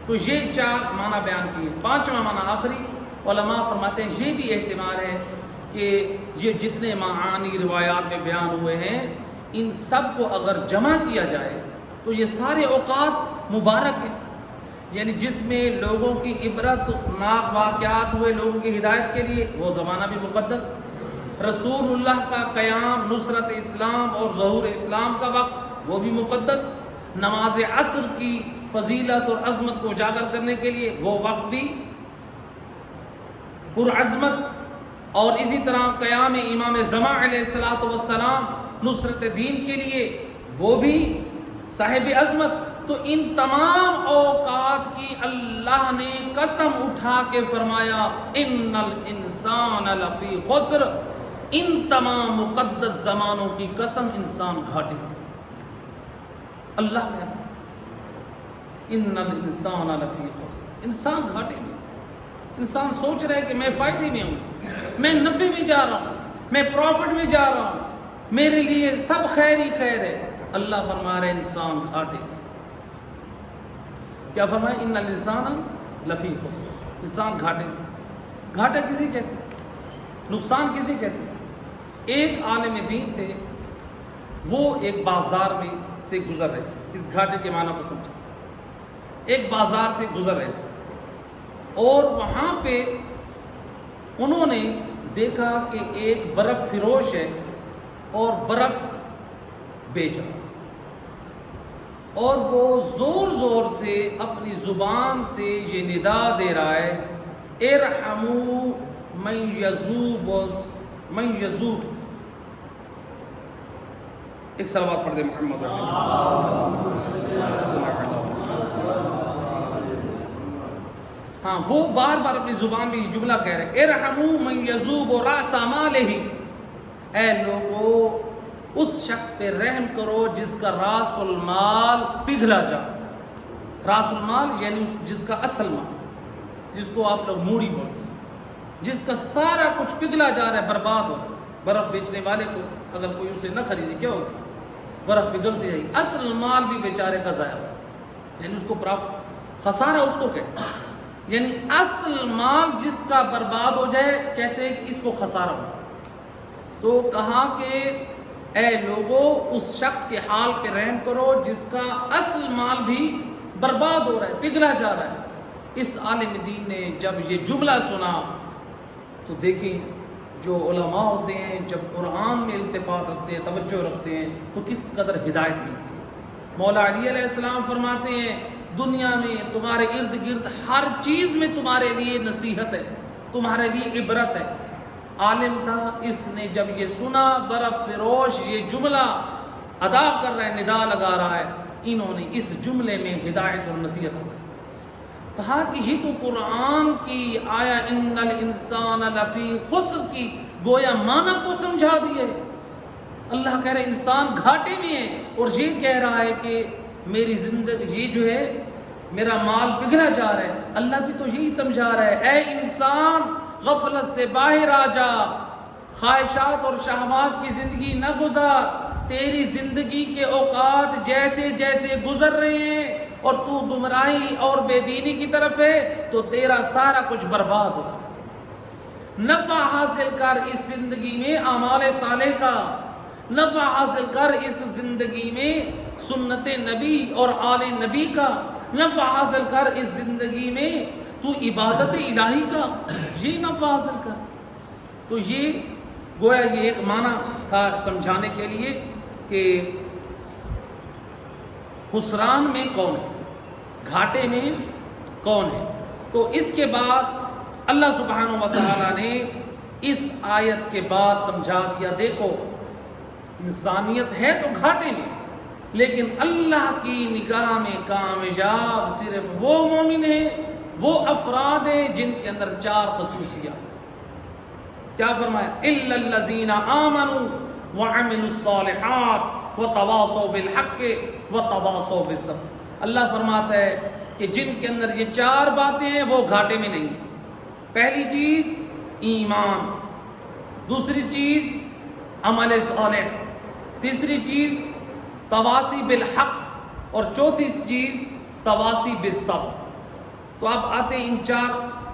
تو یہ 4 معنی بیان کیے۔ 5واں معنی آخری، علماء فرماتے ہیں یہ بھی احتمال ہے کہ یہ جتنے معانی روایات میں بیان ہوئے ہیں ان سب کو اگر جمع کیا جائے تو یہ سارے اوقات مبارک ہیں، یعنی جس میں لوگوں کی عبرت ناک واقعات ہوئے لوگوں کی ہدایت کے لیے، وہ زمانہ بھی مقدس، رسول اللہ کا قیام، نصرت اسلام اور ظہور اسلام کا وقت وہ بھی مقدس، نماز عصر کی فضیلت اور عظمت کو اجاگر کرنے کے لیے وہ وقت بھی پرعظمت، اور اسی طرح قیام امام زمان علیہ السلام نصرت دین کے لیے وہ بھی صاحب عظمت۔ تو ان تمام اوقات کی اللہ نے قسم اٹھا کے فرمایا ان الانسان لفی خسر، ان تمام مقدس زمانوں کی قسم انسان گھاٹے میں۔ اللہ نے ان الانسان لفی خسر، انسان گھاٹے میں۔ انسان سوچ رہے کہ میں فائدے میں ہوں، میں نفع میں جا رہا ہوں، میں پروفٹ میں جا رہا ہوں، میرے لیے سب خیر ہی خیر ہے۔ اللہ فرما رہے انسان گھاٹے میں۔ کیا فرمایا؟ ان الانسان لفی خسر، انسان گھاٹے میں۔ گھاٹا کسی کہتے ہیں، نقصان کسی کہتے ہیں۔ ایک عالم دین تھے، وہ ایک بازار میں سے گزر رہے تھے، اس گھاٹے کے معنی کو سمجھا۔ ایک بازار سے گزر رہے تھے اور وہاں پہ انہوں نے دیکھا کہ ایک برف فروش ہے اور برف بیچ رہا، اور وہ زور زور سے اپنی زبان سے یہ ندا دے رہا ہے ارحموا من یذوب من یذوب۔ ایک صلوات پڑھ دے محمد۔ ہاں، وہ بار بار اپنی زبان میں یہ جملہ کہہ رہے ارحموا من یذوب رأس مالہ، اے لوگو اس شخص پہ رحم کرو جس کا راس المال پگھلا جا۔ راس المال یعنی جس کا اصل مال، جس کو آپ لوگ موڑی بولتے ہیں، جس کا سارا کچھ پگھلا جا رہا ہے، برباد ہو۔ برف بیچنے والے کو اگر کوئی اسے نہ خریدے کیا ہوگا؟ برف پگھلتی جائے گی، اصل مال بھی بیچارے کا ضائع ہو، یعنی اس کو پرافٹ، خسارہ اس کو کہتے ہیں۔ یعنی اصل مال جس کا برباد ہو جائے کہتے ہیں کہ اس کو خسارہ ہو۔ تو کہا کہ اے لوگو اس شخص کے حال پہ رحم کرو جس کا اصل مال بھی برباد ہو رہا ہے، پگھلا جا رہا ہے۔ اس عالم دین نے جب یہ جملہ سنا تو دیکھیں جو علماء ہوتے ہیں جب قرآن میں التفات رکھتے ہیں، توجہ رکھتے ہیں، تو کس قدر ہدایت ملتی ہے۔ مولا علی علیہ السلام فرماتے ہیں دنیا میں تمہارے ارد گرد ہر چیز میں تمہارے لیے نصیحت ہے، تمہارے لیے عبرت ہے۔ عالم تھا، اس نے جب یہ سنا، برف فروش یہ جملہ ادا کر رہا ہے، ندا لگا رہا ہے، انہوں نے اس جملے میں ہدایت اور نصیحت حاصل کہا کہ یہ تو قرآن کی آیا ان الانسان لفی خسر کی گویا معنی کو سمجھا دیے۔ اللہ کہہ رہے انسان گھاٹے میں ہے، اور یہ کہہ رہا ہے کہ میری زندگی یہ جو ہے میرا مال بگڑا جا رہا ہے۔ اللہ بھی تو یہی سمجھا رہا ہے، اے انسان غفلت سے باہر آ جا، خواہشات اور شہوات کی زندگی نہ گزار، تیری زندگی کے اوقات جیسے جیسے گزر رہے ہیں اور تو گمراہی اور بے دینی کی طرف ہے تو تیرا سارا کچھ برباد ہو۔ نفع حاصل کر اس زندگی میں اعمال صالح کا، نفع حاصل کر اس زندگی میں سنت نبی اور آل نبی کا، نفع حاصل کر اس زندگی میں تو عبادت الہی کا، یہ نفع حاصل کر۔ تو یہ گویا یہ ایک معنی تھا سمجھانے کے لیے کہ خسران میں کون ہے، گھاٹے میں کون ہے۔ تو اس کے بعد اللہ سبحانہ و تعالیٰ نے اس آیت کے بعد سمجھا دیا، دیکھو انسانیت ہے تو گھاٹے میں، لیکن اللہ کی نگاہ میں کامیاب صرف وہ مومن ہیں، وہ افراد ہیں جن کے اندر 4 خصوصیات۔ کیا فرمایا؟ الا الذین آمنوا وعملوا الصالحات وتواصوا بالحق وتواصوا بالصبر۔ اللہ فرماتا ہے کہ جن کے اندر یہ 4 باتیں ہیں وہ گھاٹے میں نہیں ہیں۔ پہلی چیز ایمان، دوسری چیز عمل صالح، تیسری چیز تواصی بالحق، اور چوتھی چیز تواصی بالصبر۔ تو اب آتے ہیں ان 4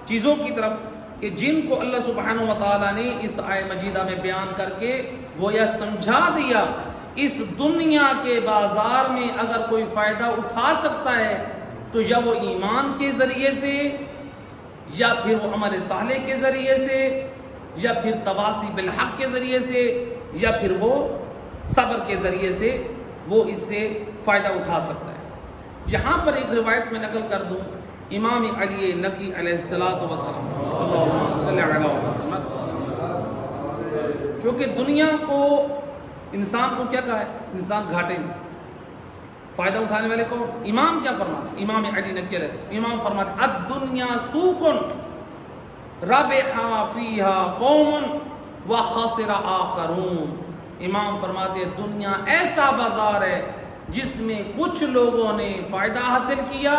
چیزوں کی طرف کہ جن کو اللہ سبحانہ و تعالیٰ نے اس آیت مجیدہ میں بیان کر کے گویا سمجھا دیا، اس دنیا کے بازار میں اگر کوئی فائدہ اٹھا سکتا ہے تو یا وہ ایمان کے ذریعے سے، یا پھر وہ عمل صالح کے ذریعے سے، یا پھر تواصی بالحق کے ذریعے سے، یا پھر وہ صبر کے ذریعے سے وہ اس سے فائدہ اٹھا سکتا ہے۔ یہاں پر ایک روایت میں نقل کر دوں، امام علی نقی علیہ السلام، اللہم صلی علی محمد، چونکہ دنیا کو انسان کو کیا کہا ہے؟ انسان گھاٹے میں، فائدہ اٹھانے والے کو امام کیا فرماتے؟ امام علی نقی علیہ السلام امام فرماتے الدنیا سوق ربح فیہا قوم وخسر آخرون۔ امام فرماتے ہیں دنیا ایسا بازار ہے جس میں کچھ لوگوں نے فائدہ حاصل کیا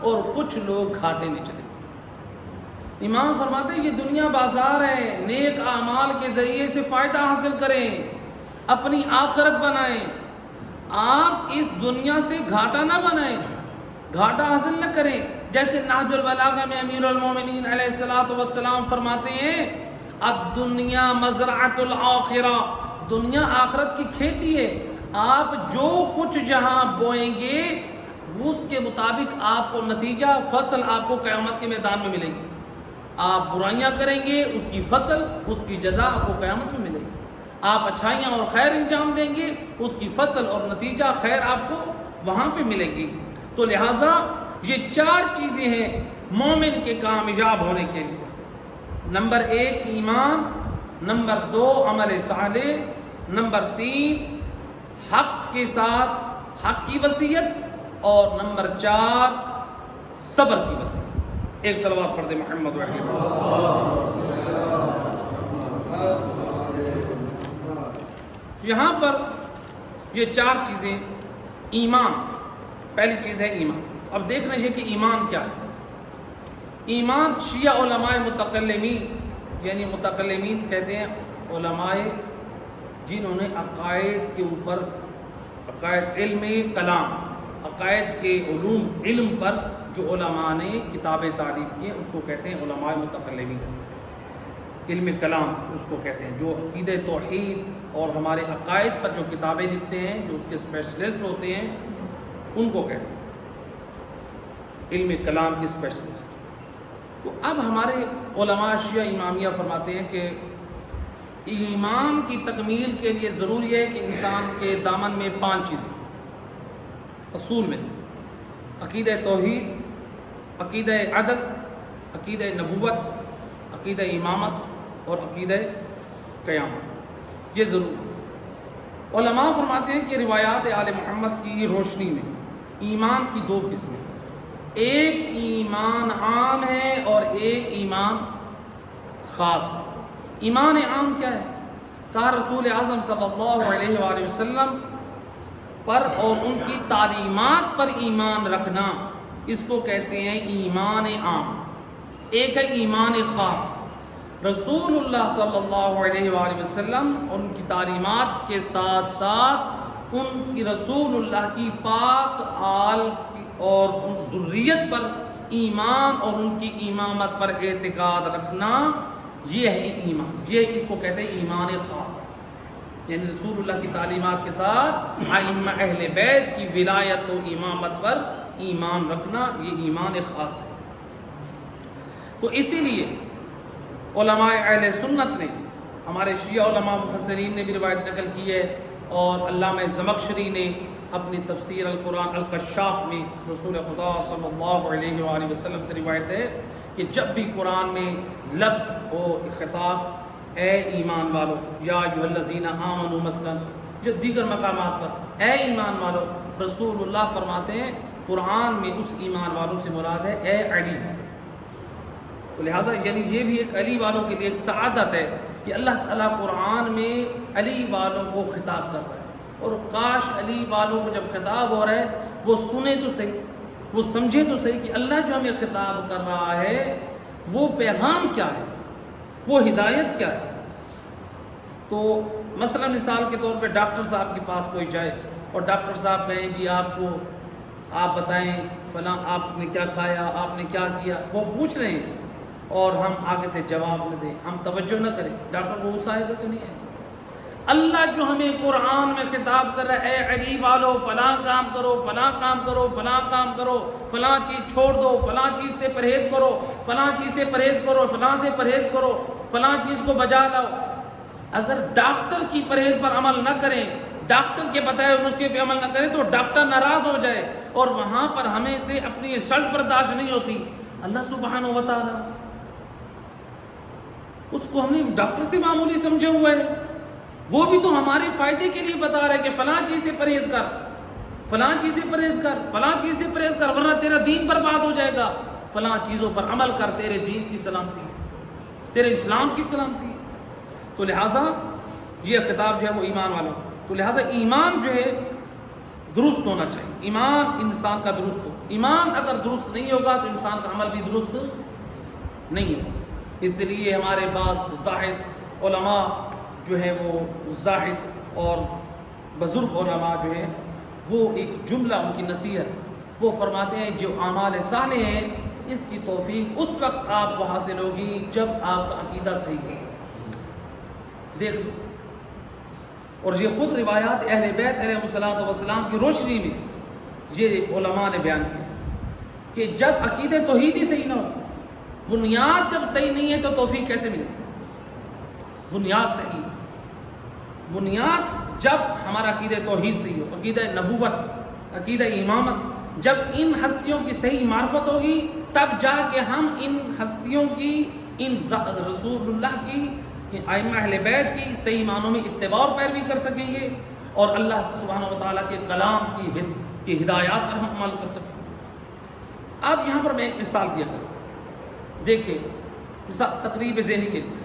اور کچھ لوگ گھاٹے میں چلے گئے۔ امام فرماتے ہیں یہ دنیا بازار ہے، نیک اعمال کے ذریعے سے فائدہ حاصل کریں، اپنی آخرت بنائیں، آپ اس دنیا سے گھاٹا نہ بنائیں، گھاٹا حاصل نہ کریں۔ جیسے نہج البلاغہ میں امیر المومنین علیہ السلام فرماتے ہیں الدنیا مزرعۃ الآخرہ، دنیا آخرت کی کھیتی ہے، آپ جو کچھ جہاں بوئیں گے اس کے مطابق آپ کو نتیجہ، فصل آپ کو قیامت کے میدان میں ملے گی۔ آپ برائیاں کریں گے اس کی فصل، اس کی جزا آپ کو قیامت میں ملے گی۔ آپ اچھائیاں اور خیر انجام دیں گے اس کی فصل اور نتیجہ خیر آپ کو وہاں پہ ملے گی۔ تو لہٰذا یہ 4 چیزیں ہیں مومن کے کامیاب ہونے کے لیے۔ نمبر 1 ایمان، نمبر 2 عمل صالح، نمبر 3 حق کے ساتھ حق کی وصیت، اور نمبر 4 صبر کی وصیت۔ ایک صلوات پڑھ دے محمد وعلی محمد۔ یہاں پر یہ 4 چیزیں، ایمان پہلی چیز ہے ایمان۔ اب دیکھنا ہے کہ ایمان کیا ہے۔ ایمان شیعہ علماء متکلمین، یعنی متکلمین کہتے ہیں علماء جنہوں نے عقائد کے اوپر، عقائد علم کلام، عقائد کے علم پر جو علماء نے کتابیں تعریف کی ہیں اس کو کہتے ہیں علماء متکلمین۔ علم کلام اس کو کہتے ہیں، جو عقیدہ توحید اور ہمارے عقائد پر جو کتابیں لکھتے ہیں، جو اس کے اسپیشلسٹ ہوتے ہیں، ان کو کہتے ہیں علم کلام کے اسپیشلسٹ۔ تو اب ہمارے علماء شیعہ امامیہ فرماتے ہیں کہ ایمان کی تکمیل کے لیے ضروری ہے کہ انسان کے دامن میں 5 چیزیں اصول میں سے عقیدہ توحید، عقیدہ عدل، عقیدہ نبوت، عقیدہ امامت اور عقیدہ قیامت، یہ ضرور ہے۔ علماء فرماتے ہیں کہ روایات آل محمد کی روشنی میں ایمان کی 2 قسمیں، ایک ایمان عام ہے اور ایک ایمان خاص ہے۔ ایمان عام کیا ہے؟ کہا رسول اعظم صلی اللہ علیہ وآلہ وسلم پر اور ان کی تعلیمات پر ایمان رکھنا، اس کو کہتے ہیں ایمان عام۔ ایک ہے ایمان خاص، رسول اللہ صلی اللہ علیہ وآلہ وسلم ان کی تعلیمات کے ساتھ ساتھ ان کی رسول اللہ کی پاک آل اور ان ذریت پر ایمان اور ان کی امامت پر اعتقاد رکھنا، یہ ہے ایمان، یہ اس کو کہتے ہیں ایمان خاص، یعنی رسول اللہ کی تعلیمات کے ساتھ ائمہ اہل بیت کی ولایت و امامت پر ایمان رکھنا، یہ ایمان خاص ہے۔ تو اسی لیے علماء اہل سنت نے، ہمارے شیعہ علماء مفسرین نے بھی روایت نقل کی ہے، اور علامہ زمخشری نے اپنی تفسیر القرآن الکشاف میں رسول خدا صلی اللہ علیہ وآلہ وسلم سے روایت ہے کہ جب بھی قرآن میں لفظ ہو خطاب اے ایمان والو، یا ایھا الذین آمنوا مثلا، جو دیگر مقامات پر اے ایمان والو، رسول اللہ فرماتے ہیں قرآن میں اس ایمان والوں سے مراد ہے اے علی۔ تو لہٰذا یعنی یہ بھی ایک علی والوں کے لیے ایک سعادت ہے کہ اللہ تعالیٰ قرآن میں علی والوں کو خطاب کر رہا ہے، اور کاش علی والوں کو جب خطاب ہو رہا ہے وہ سنیں تو صحیح، وہ سمجھے تو صحیح کہ اللہ جو ہمیں خطاب کر رہا ہے وہ پیغام کیا ہے، وہ ہدایت کیا ہے۔ تو مثلا مثال کے طور پہ ڈاکٹر صاحب کے پاس کوئی جائے اور ڈاکٹر صاحب کہیں جی آپ بتائیں فلاں آپ نے کیا کھایا، آپ نے کیا کیا، وہ پوچھ رہے ہیں اور ہم آگے سے جواب نہ دیں، ہم توجہ نہ کریں، ڈاکٹر کو غصہ آئے گا کہ نہیں آئے گا؟ اللہ جو ہمیں قرآن میں خطاب کر رہا ہے اے علی والو فلاں کام کرو، فلاں کام کرو، فلاں کام کرو، فلاں چیز چھوڑ دو، فلاں چیز سے پرہیز کرو، فلاں چیز سے پرہیز کرو، فلاں سے پرہیز کرو، فلاں چیز کو بجا لاؤ۔ اگر ڈاکٹر کی پرہیز پر عمل نہ کریں، ڈاکٹر کے بتائے نسخے پہ عمل نہ کریں تو ڈاکٹر ناراض ہو جائے، اور وہاں پر ہمیں سے اپنی شرط برداشت نہیں ہوتی، اللہ سبحانہ و تعالی اس کو ہم نے ڈاکٹر سے معمولی سمجھے ہوئے ہے، وہ بھی تو ہمارے فائدے کے لیے بتا رہا ہے کہ فلاں چیز سے پرہیز کر، فلاں چیز سے پرہیز کر، فلاں چیز سے پرہیز کر، ورنہ تیرا دین برباد ہو جائے گا، فلاں چیزوں پر عمل کر، تیرے دین کی سلامتی، تیرے اسلام کی سلامتی۔ تو لہٰذا یہ خطاب جو ہے وہ ایمان والا، تو لہٰذا ایمان جو ہے درست ہونا چاہیے، ایمان انسان کا درست ہو، ایمان اگر درست نہیں ہوگا تو انسان کا عمل بھی درست نہیں ہوگا۔ اس لیے ہمارے بعض زاہد علماء جو ہے وہ زاہد اور بزرگ علماء جو ہے وہ ایک جملہ ان کی نصیحت وہ فرماتے ہیں جو اعمال صالح ہیں اس کی توفیق اس وقت آپ کو حاصل ہوگی جب آپ کا عقیدہ صحیح ہے۔ دیکھ لو، اور یہ خود روایات اہل بیت علیہ الصلوۃ والسلام کی روشنی میں یہ علماء نے بیان کیا کہ جب عقیدہ توحید ہی صحیح نہ ہو، بنیاد جب صحیح نہیں ہے تو توفیق کیسے ملے؟ بنیاد صحیح، بنیاد جب ہمارا عقیدہ توحید صحیح ہو، عقیدہ نبوت، عقیدہ امامت، جب ان ہستیوں کی صحیح معرفت ہوگی تب جا کے ہم ان ہستیوں کی، ان رسول اللہ کی، ائمہ اہل بیت کی صحیح معنوں میں اتباع اور پیروی کر سکیں گے، اور اللہ سبحانہ و تعالیٰ کے کلام کی ہدایات پر ہم عمل کر سکیں گے۔ اب یہاں پر میں ایک مثال دیا کرتا ہوں، دیکھیں مثال تقریب ذہنی کے لیے،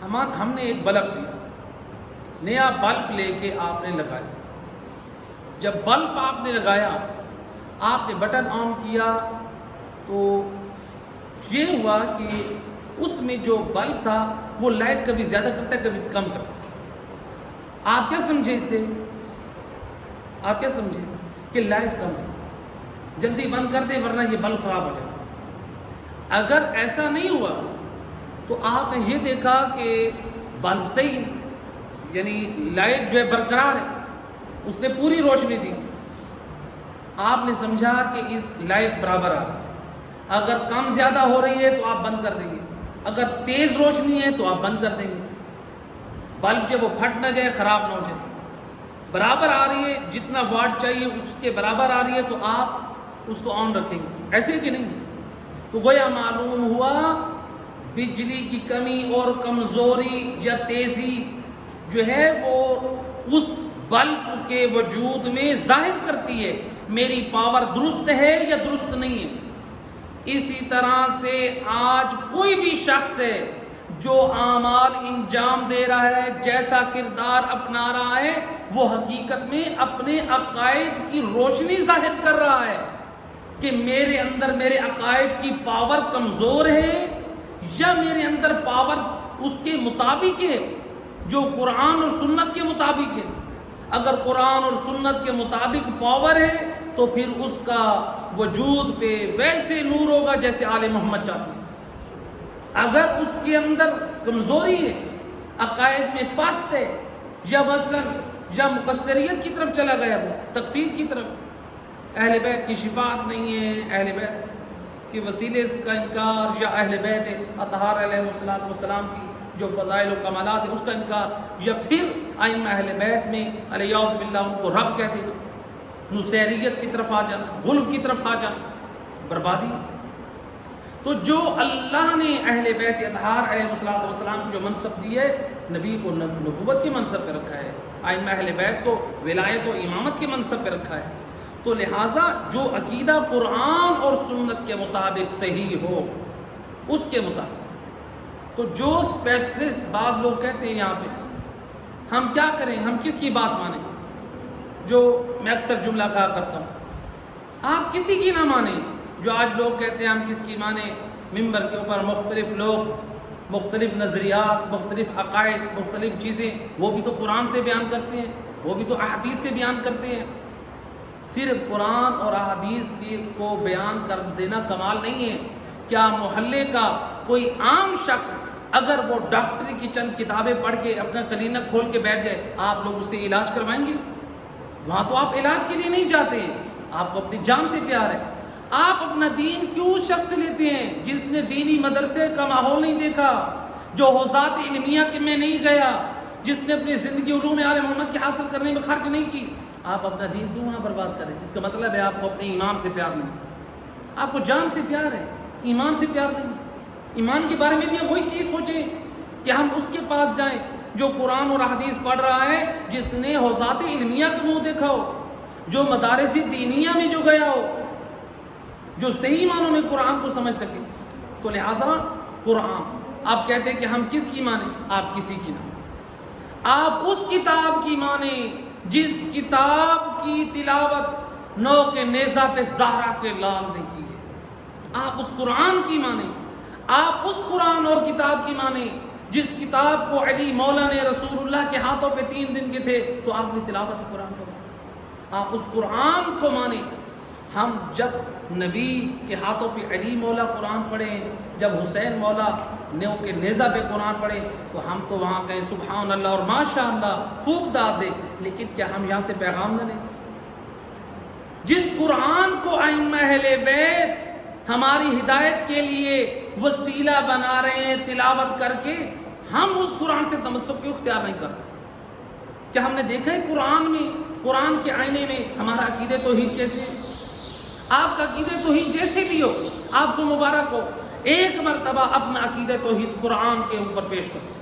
ہم نے ایک بلب دیا، نیا بلب لے کے آپ نے لگایا، جب بلب آپ نے لگایا، آپ نے بٹن آن کیا تو یہ ہوا کہ اس میں جو بلب تھا وہ لائٹ کبھی زیادہ کرتا ہے کبھی کم کرتا ہے۔ آپ کیا سمجھے اس سے؟ آپ کیا سمجھے کہ لائٹ کم ہے، جلدی بند کر دے ورنہ یہ بلب خراب ہو جائے۔ اگر ایسا نہیں ہوا تو آپ نے یہ دیکھا کہ بلب صحیح، یعنی لائٹ جو ہے برقرار ہے، اس نے پوری روشنی دی، آپ نے سمجھا کہ اس لائٹ برابر آ رہی ہے، اگر کم زیادہ ہو رہی ہے تو آپ بند کر دیں گے، اگر تیز روشنی ہے تو آپ بند کر دیں گے۔ بلب جو وہ پھٹ نہ جائے، خراب نہ ہو جائے، برابر آ رہی ہے، جتنا واٹ چاہیے اس کے برابر آ رہی ہے تو آپ اس کو آن رکھیں گے، ایسے کہ نہیں؟ تو گویا معلوم ہوا بجلی کی کمی اور کمزوری یا تیزی جو ہے وہ اس بلب کے وجود میں ظاہر کرتی ہے میری پاور درست ہے یا درست نہیں ہے۔ اسی طرح سے آج کوئی بھی شخص ہے جو اعمال انجام دے رہا ہے، جیسا کردار اپنا رہا ہے، وہ حقیقت میں اپنے عقائد کی روشنی ظاہر کر رہا ہے کہ میرے اندر میرے عقائد کی پاور کمزور ہے یا میرے اندر پاور اس کے مطابق ہے جو قرآن اور سنت کے مطابق ہے۔ اگر قرآن اور سنت کے مطابق پاور ہے تو پھر اس کا وجود پہ ویسے نور ہوگا جیسے آل محمد چاہتے ہیں۔ اگر اس کے اندر کمزوری ہے، عقائد میں پست ہے، یا مثلا یا مقصریت کی طرف چلا گیا، وہ تقسیم کی طرف، اہل بیت کی شفاعت نہیں ہے، اہل بیت کے وسیلے کا انکار، یا اہل بیت اطہار علیہ السلام کی جو فضائل و کمالات ہے اس کا انکار، یا پھر ائمہ اہل بیت میں علیہ باللہ ان کو رب کہتے ہیں، نصیریت کی طرف آ جانا، غلو کی طرف آ جانا، بربادی۔ تو جو اللہ نے اہل بیت اطہار علیہ السلام کو جو منصب دی ہے، نبی کو نبوت کے منصب پہ رکھا ہے، ائمہ اہل بیت کو ولایت و امامت کے منصب پہ رکھا ہے۔ تو لہٰذا جو عقیدہ قرآن اور سنت کے مطابق صحیح ہو اس کے مطابق، تو جو اسپیشلسٹ بعض لوگ کہتے ہیں یہاں پہ ہم کیا کریں، ہم کس کی بات مانیں، جو میں اکثر جملہ کہا کرتا ہوں، آپ کسی کی نہ مانیں۔ جو آج لوگ کہتے ہیں ہم کس کی مانیں، ممبر کے اوپر مختلف لوگ، مختلف نظریات، مختلف عقائد، مختلف چیزیں، وہ بھی تو قرآن سے بیان کرتے ہیں، وہ بھی تو احادیث سے بیان کرتے ہیں۔ صرف قرآن اور احادیث کو بیان کر دینا کمال نہیں ہے۔ کیا محلے کا کوئی عام شخص اگر وہ ڈاکٹری کی چند کتابیں پڑھ کے اپنا کلینک کھول کے بیٹھ جائے، آپ لوگ اس سے علاج کروائیں گے؟ وہاں تو آپ علاج کے لیے نہیں جاتے ہیں، آپ کو اپنی جان سے پیار ہے۔ آپ اپنا دین کیوں شخص لیتے ہیں جس نے دینی مدرسے کا ماحول نہیں دیکھا، جو حوزات علمیہ کے میں نہیں گیا، جس نے اپنی زندگی علوم آل محمد کے حاصل کرنے میں خرچ نہیں کی؟ آپ اپنا دین کیوں وہاں برباد کریں؟ اس کا مطلب ہے آپ کو اپنے ایمان سے پیار نہیں، آپ کو جان سے پیار ہے، ایمان سے پیار نہیں۔ ایمان کے بارے میں بھی ہم وہی چیز سوچیں کہ ہم اس کے پاس جائیں جو قرآن اور حدیث پڑھ رہا ہے، جس نے حوزات علمیہ کا منہ دیکھا ہو، جو مدارس دینیہ میں جو گیا ہو، جو صحیح معنوں میں قرآن کو سمجھ سکے۔ تو لہٰذا قرآن، آپ کہتے ہیں کہ ہم کس کی مانیں، آپ کسی کی نہ، آپ اس کتاب کی مانیں جس کتاب کی تلاوت نو کے نیزہ پہ زہرا کے لال نے کی ہے۔ آپ اس قرآن کی مانیں، آپ اس قرآن اور کتاب کی مانیں جس کتاب کو علی مولا نے رسول اللہ کے ہاتھوں پہ 3 دن کے تھے تو آپ نے تلاوت قرآن کرا، آپ اس قرآن کو مانیں۔ ہم جب نبی کے ہاتھوں پہ علی مولا قرآن پڑھیں، جب حسین مولا نیو کے نیزہ پہ قرآن پڑھیں تو ہم تو وہاں کہیں سبحان اللہ اور ماشاء اللہ، خوب داد دیں، لیکن کیا ہم یہاں سے پیغام نہ لیں؟ جس قرآن کو ائمہ اہل بیت ہماری ہدایت کے لیے وسیلہ بنا رہے ہیں تلاوت کر کے، ہم اس قرآن سے تمسک کیوں اختیار نہیں کرتے؟ کیا ہم نے دیکھا ہے قرآن میں، قرآن کے آئینے میں ہمارا عقیدہ توحید کیسے ہے؟ آپ کا عقیدہ توحید جیسے بھی ہو، آپ کو مبارک ہو، ایک مرتبہ اپنا عقیدہ توحید قرآن کے اوپر پیش کرو۔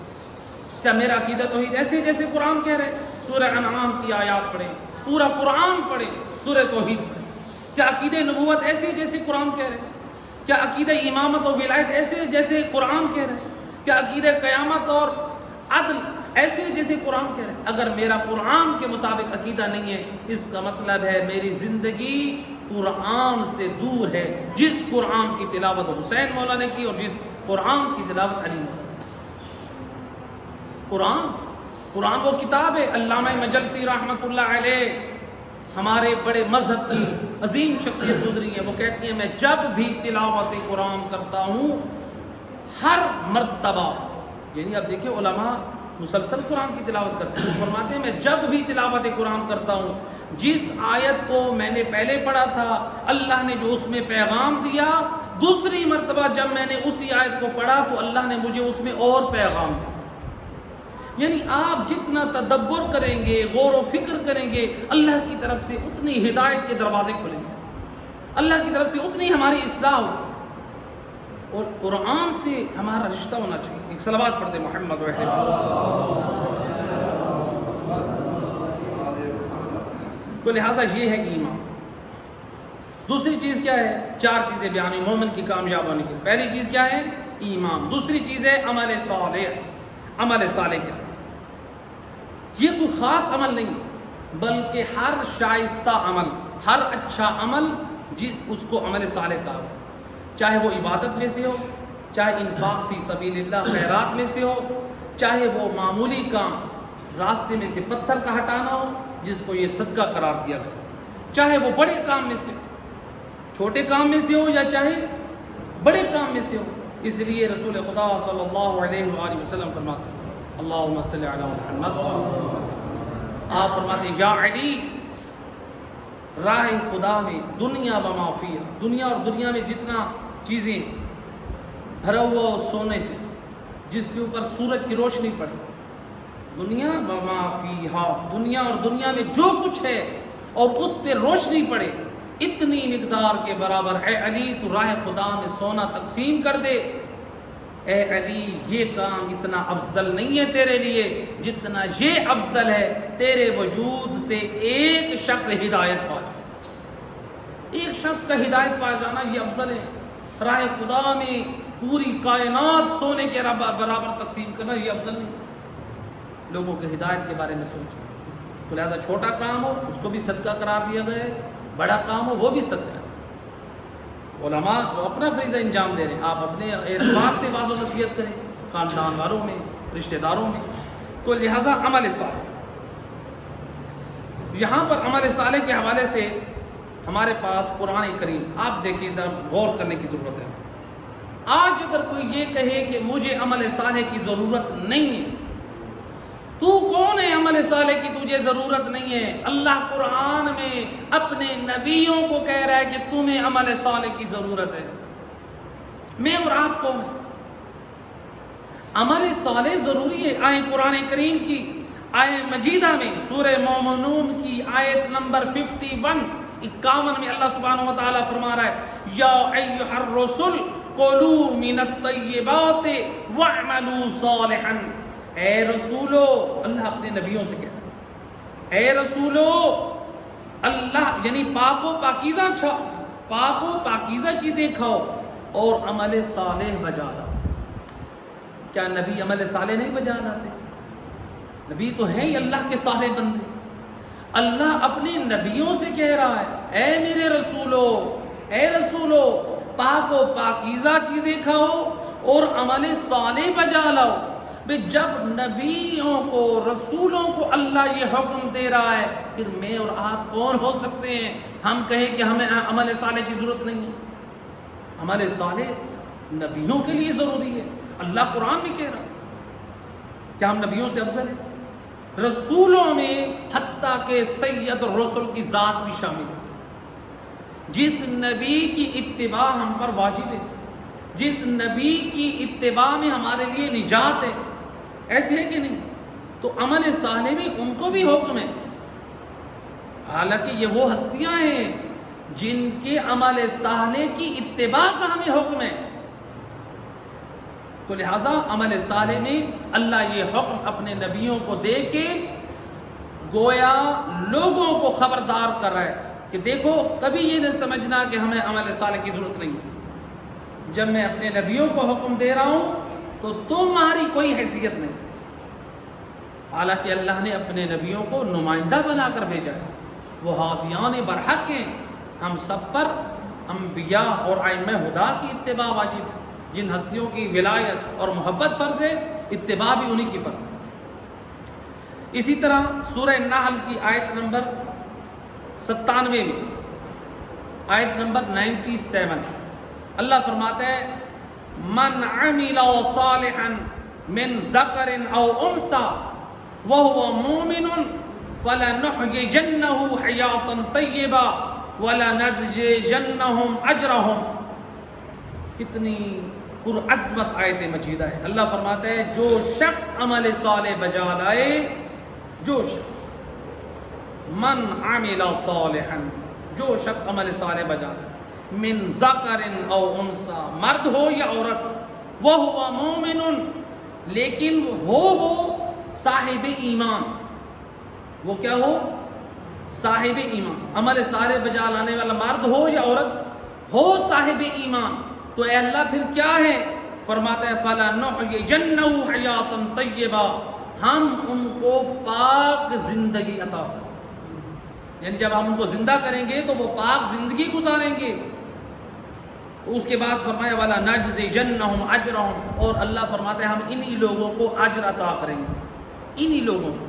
کیا میرا عقیدہ توحید ایسے جیسے قرآن کہہ رہے؟ سورہ انعام کی آیات پڑھیں، پورا قرآن پڑھیں، سورہ توحید پڑھیں۔ کیا عقیدہ نبوت ایسے جیسے قرآن کہہ رہے؟ کیا عقیدہ امامت و ولایت ایسے جیسے قرآن کہہ رہے؟ کیا عقیدہ قیامت اور عدل ایسے جیسے قرآن کہہ رہے؟ اگر میرا قرآن کے مطابق عقیدہ نہیں ہے، اس کا مطلب ہے میری زندگی قرآن سے دور ہے۔ جس قرآن کی تلاوت حسین مولا نے کی اور جس قرآن کی تلاوت علی مولا نے کی۔ قرآن وہ کتاب ہے۔ علامہ مجلسی رحمۃ اللہ علیہ، ہمارے بڑے مذہب کی عظیم شخصیت گزری ہے، وہ کہتی ہیں میں جب بھی تلاوت قرآن کرتا ہوں، ہر مرتبہ، یعنی اب دیکھیں علماء مسلسل قرآن کی تلاوت کرتے ہیں، وہ فرماتے ہیں میں جب بھی تلاوت قرآن کرتا ہوں، جس آیت کو میں نے پہلے پڑھا تھا، اللہ نے جو اس میں پیغام دیا، دوسری مرتبہ جب میں نے اسی آیت کو پڑھا تو اللہ نے مجھے اس میں اور پیغام دیا۔ یعنی آپ جتنا تدبر کریں گے، غور و فکر کریں گے، اللہ کی طرف سے اتنی ہدایت کے دروازے کھلیں گے، اللہ کی طرف سے اتنی ہماری اصلاح ہوگی، اور قرآن سے ہمارا رشتہ ہونا چاہیے۔ ایک صلوات پڑھتے محمد و تو لہٰذا یہ ہے ایمان۔ دوسری چیز کیا ہے؟ 4 چیزیں بیان ہوئی مومن کی کامیاب ہونے کی۔ پہلی چیز کیا ہے؟ ایمان۔ دوسری چیز ہے عمل صالح۔ عمل صالح کیا؟ یہ کوئی خاص عمل نہیں بلکہ ہر شائستہ عمل، ہر اچھا عمل اس کو عمل صالح کہا ہو، چاہے وہ عبادت میں سے ہو، چاہے انفاق فی سبیل اللہ خیرات میں سے ہو، چاہے وہ معمولی کام راستے میں سے پتھر کا ہٹانا ہو جس کو یہ صدقہ قرار دیا گیا، چاہے وہ بڑے کام میں سے ہو، چھوٹے کام میں سے ہو یا چاہے بڑے کام میں سے ہو۔ اس لیے رسول خدا صلی اللہ علیہ وآلہ وسلم فرماتے ہیں اللہم صلی علی محمد، آپ فرماتے ہیں یا علی، راہ خدا میں دنیا و ما فیہا، دنیا اور دنیا میں جتنا چیزیں بھرا ہوا سونے سے جس کے اوپر سورج کی روشنی پڑے، دنیا و ما فیہا، دنیا اور دنیا میں جو کچھ ہے اور اس پہ روشنی پڑے، اتنی مقدار کے برابر اے علی تو راہ خدا میں سونا تقسیم کر دے۔ اے علی یہ کام اتنا افضل نہیں ہے تیرے لیے جتنا یہ افضل ہے تیرے وجود سے ایک شخص ہدایت پا جائے، ایک شخص کا ہدایت پا جانا یہ افضل ہے۔ راہ خدا میں پوری کائنات سونے کے برابر تقسیم کرنا یہ افضل نہیں۔ لوگوں کے ہدایت کے بارے میں سوچیں، تو لہذا چھوٹا کام ہو اس کو بھی صدقہ قرار دیا گیا ہے، بڑا کام ہو وہ بھی صدقہ ہے۔ علماء وہ اپنا فریضہ انجام دے رہے ہیں، آپ اپنے اعتبار سے واضح و نصیحت کریں، خاندان والوں میں، رشتہ داروں میں۔ تو لہٰذا عمل صالح، یہاں پر عمل صالح کے حوالے سے ہمارے پاس قرآن کریم، آپ دیکھیں ذرا غور کرنے کی ضرورت ہے۔ آج اگر کوئی یہ کہے کہ مجھے عمل صالح کی ضرورت نہیں ہے، تو کون ہے عمل صالح کی تجھے ضرورت نہیں ہے؟ اللہ قرآن میں اپنے نبیوں کو کہہ رہا ہے کہ تمہیں عمل صالح کی ضرورت ہے۔ میں اور آپ کون ہیں؟ عمل صالح ضروری ہے۔ آئے قرآن کریم کی آئے مجیدہ میں سورہ مومنون کی آیت نمبر 51 میں اللہ سبحانہ و تعالیٰ فرما رہا ہے یا ایھا الرسل قولوا من الطیبات واعملوا صالحا، اے رسولو، اللہ اپنے نبیوں سے کہتا ہے اے رسولو، اللہ یعنی پاک و پاکیزہ چیزیں کھاؤ اور عمل صالح بجا لاؤ۔ کیا نبی عمل صالح نہیں بجا لاتے؟ نبی تو ہیں ہی اللہ کے صالح بندے۔ اللہ اپنے نبیوں سے کہہ رہا ہے اے میرے رسولو، اے رسولو، پاک و پاکیزہ چیزیں کھاؤ اور عمل صالح بجا لاؤ۔ جب نبیوں کو، رسولوں کو اللہ یہ حکم دے رہا ہے، پھر میں اور آپ کون ہو سکتے ہیں ہم کہیں کہ ہمیں عمل صالح کی ضرورت نہیں ہے؟ عمل صالح نبیوں کے لیے ضروری ہے، اللہ قرآن میں کہہ رہا ہے۔ کیا ہم نبیوں سے افضل ہیں؟ رسولوں میں حتیٰ کہ سید الرسل کی ذات بھی شامل ہے۔ جس نبی کی اتباع ہم پر واجب ہے، جس نبی کی اتباع میں ہمارے لیے نجات ہے، ایسے ہے کہ نہیں؟ تو عمل صالح میں ان کو بھی حکم ہے، حالانکہ یہ وہ ہستیاں ہیں جن کے عمل صالح کی اتباع کا ہمیں حکم ہے۔ تو لہٰذا عمل صالح میں اللہ یہ حکم اپنے نبیوں کو دے کے گویا لوگوں کو خبردار کر رہا ہے کہ دیکھو کبھی یہ نہ سمجھنا کہ ہمیں عمل صالح کی ضرورت نہیں ہے۔ جب میں اپنے نبیوں کو حکم دے رہا ہوں تو تمہاری کوئی حیثیت نہیں، حالانکہ اللہ نے اپنے نبیوں کو نمائندہ بنا کر بھیجا ہے، وہ ہادیان برحق ہیں۔ ہم سب پر انبیاء اور ائمہ ہدیٰ کی اتباع واجب ہے، جن ہستیوں کی ولایت اور محبت فرض ہے، اتباع بھی انہی کی فرض ہے۔ اسی طرح سورہ نحل کی آیت نمبر 97 میں، آیت نمبر 97 اللہ فرماتا ہے من عمل صالحا من ذکر او انثى وهو مؤمن فلنحيينه حياة طيبة ولنجزينهم اجرهم۔ کتنی پر عظمت آیت مجیدہ ہے. اللہ فرماتا ہے جو شخص عمل صالح بجا لائے، جو شخص من عمل صالحا، جو شخص عمل صالح بجا لائے، من ذکر او انثى، مرد ہو یا عورت، وہو مومن، لیکن وہ صاحب ایمان. وہ کیا ہو؟ صاحب ایمان. عمل صالح بجا لانے والا مرد ہو یا عورت ہو صاحب ایمان، تو اے اللہ پھر کیا ہے؟ فرماتا ہے فَلَنُحْيِيَنَّهُ حَيَاةً طَيِّبَةً، ہم ان کو پاک زندگی عطا کریں. یعنی جب ہم ان کو زندہ کریں گے تو وہ پاک زندگی گزاریں گے. تو اس کے بعد فرمایا وَلَنَجْزِيَنَّهُمْ أَجْرَهُمْ، اور اللہ فرماتا ہے ہم انہی لوگوں کو اجر عطا کریں گے، انہی لوگوں کو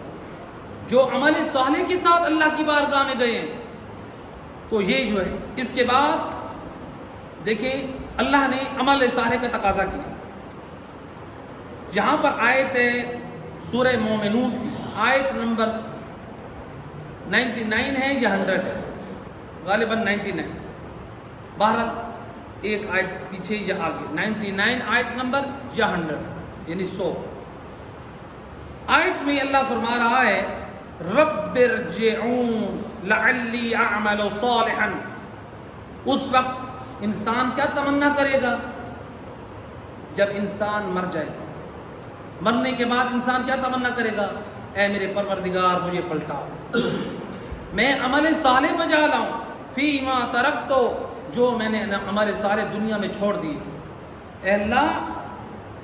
جو عمل صالح کے ساتھ اللہ کی بارگاہ میں گئے ہیں. تو یہ جو ہے، اس کے بعد دیکھیں اللہ نے عمل صالح کا تقاضا کیا. یہاں پر آیت ہے سورہ مومنون کی، آیت نمبر 99 ہے یا 100 ہے، غالباً 99. بہرحال ایک آیت پیچھے یا آگے، 99 آیت نمبر یا 100 یعنی 100. آیت میں اللہ فرما رہا ہے رب ارجعون لعلی اعمل صالحا. اس وقت انسان کیا تمنا کرے گا جب انسان مر جائے؟ مرنے کے بعد انسان کیا تمنا کرے گا؟ اے میرے پروردگار مجھے پلٹا، میں عمل صالح بجا لاؤں، فیما ترکتو، جو میں نے عمل صالح دنیا میں چھوڑ دیے. اے اللہ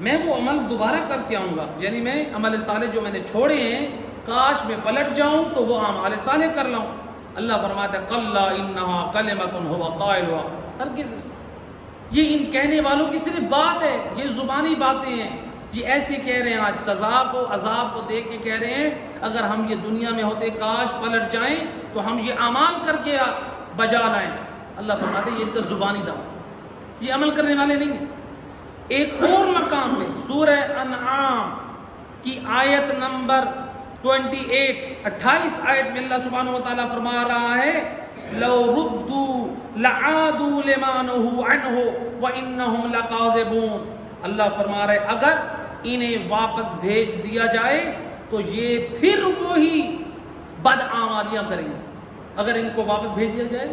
میں وہ عمل دوبارہ کر کے آؤں گا، یعنی میں عمل صالح جو میں نے چھوڑے ہیں کاش میں پلٹ جاؤں تو وہ عمل صالح کر لاؤں. اللہ فرماتا ہے قَلَّا إِنَّهَا كَلِمَةٌ هُوَ قَائِلُهَا، ہرگز یہ ان کہنے والوں کی صرف بات ہے، یہ زبانی باتیں ہیں. یہ ایسے کہہ رہے ہیں، آج سزا کو عذاب کو دیکھ کے کہہ رہے ہیں اگر ہم یہ دنیا میں ہوتے کاش پلٹ جائیں تو ہم یہ اعمال کر کے بجا لائیں. اللہ فرماتے ہیں یہ ان کا زبانی دعویٰ، یہ عمل کرنے والے نہیں ہیں. ایک اور مقام میں سورہ انعام کی آیت نمبر 28 آیت میں اللہ سبحانہ وتعالیٰ فرما رہا ہے لو ردوا لعادوا لما نہوا عنہ وانہم لکاذبون. اللہ فرما رہے اگر انہیں واپس بھیج دیا جائے تو یہ پھر وہی بدعمالیاں کریں گے. اگر ان کو واپس بھیج دیا جائے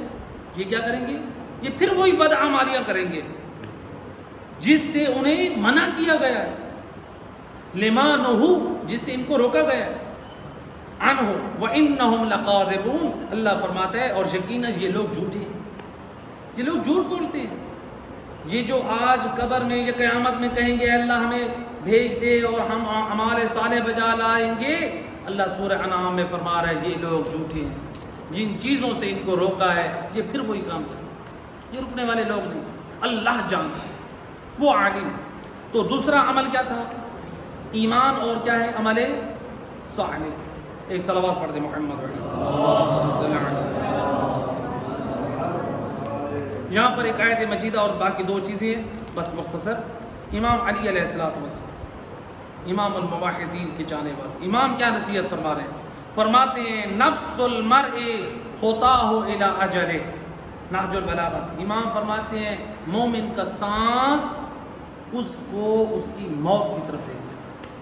یہ کیا کریں گے؟ یہ پھر وہی بدعمالیاں کریں گے جس سے انہیں منع کیا گیا ہے، لما نہو جس سے ان کو روکا گیا ہے، عنہ وانہم لکاذبون. اللہ فرماتا ہے اور یقیناً یہ لوگ جھوٹے ہیں، یہ لوگ جھوٹ بولتے ہیں. یہ جو آج قبر میں یا قیامت میں کہیں گے اللہ ہمیں بھیج دے اور ہم اعمال صالح بجا لائیں گے، اللہ سورہ انعام میں فرما رہا ہے یہ لوگ جھوٹے ہیں. جن چیزوں سے ان کو روکا ہے یہ پھر وہی کام کریں، یہ رکنے والے لوگ نہیں. اللہ جانتا ہے، وہ عالم. تو دوسرا عمل کیا تھا؟ ایمان، اور کیا ہے؟ عمل صالح. ایک صلوات پڑھ دے محمد صلی اللہ علیہ وسلم. یہاں پر ایک آیت مجیدہ اور باقی دو چیزیں ہیں بس مختصر. امام علی علیہ السلام، امام الموحدین کے جانے والے امام کیا نصیحت فرما رہے ہیں؟ فرماتے ہیں نفس المرء خطاہ الی اجلہ، نہج البلاغہ. امام فرماتے ہیں مومن کا سانس اس کو اس کی موت کی طرف لے کے جاتا ہے.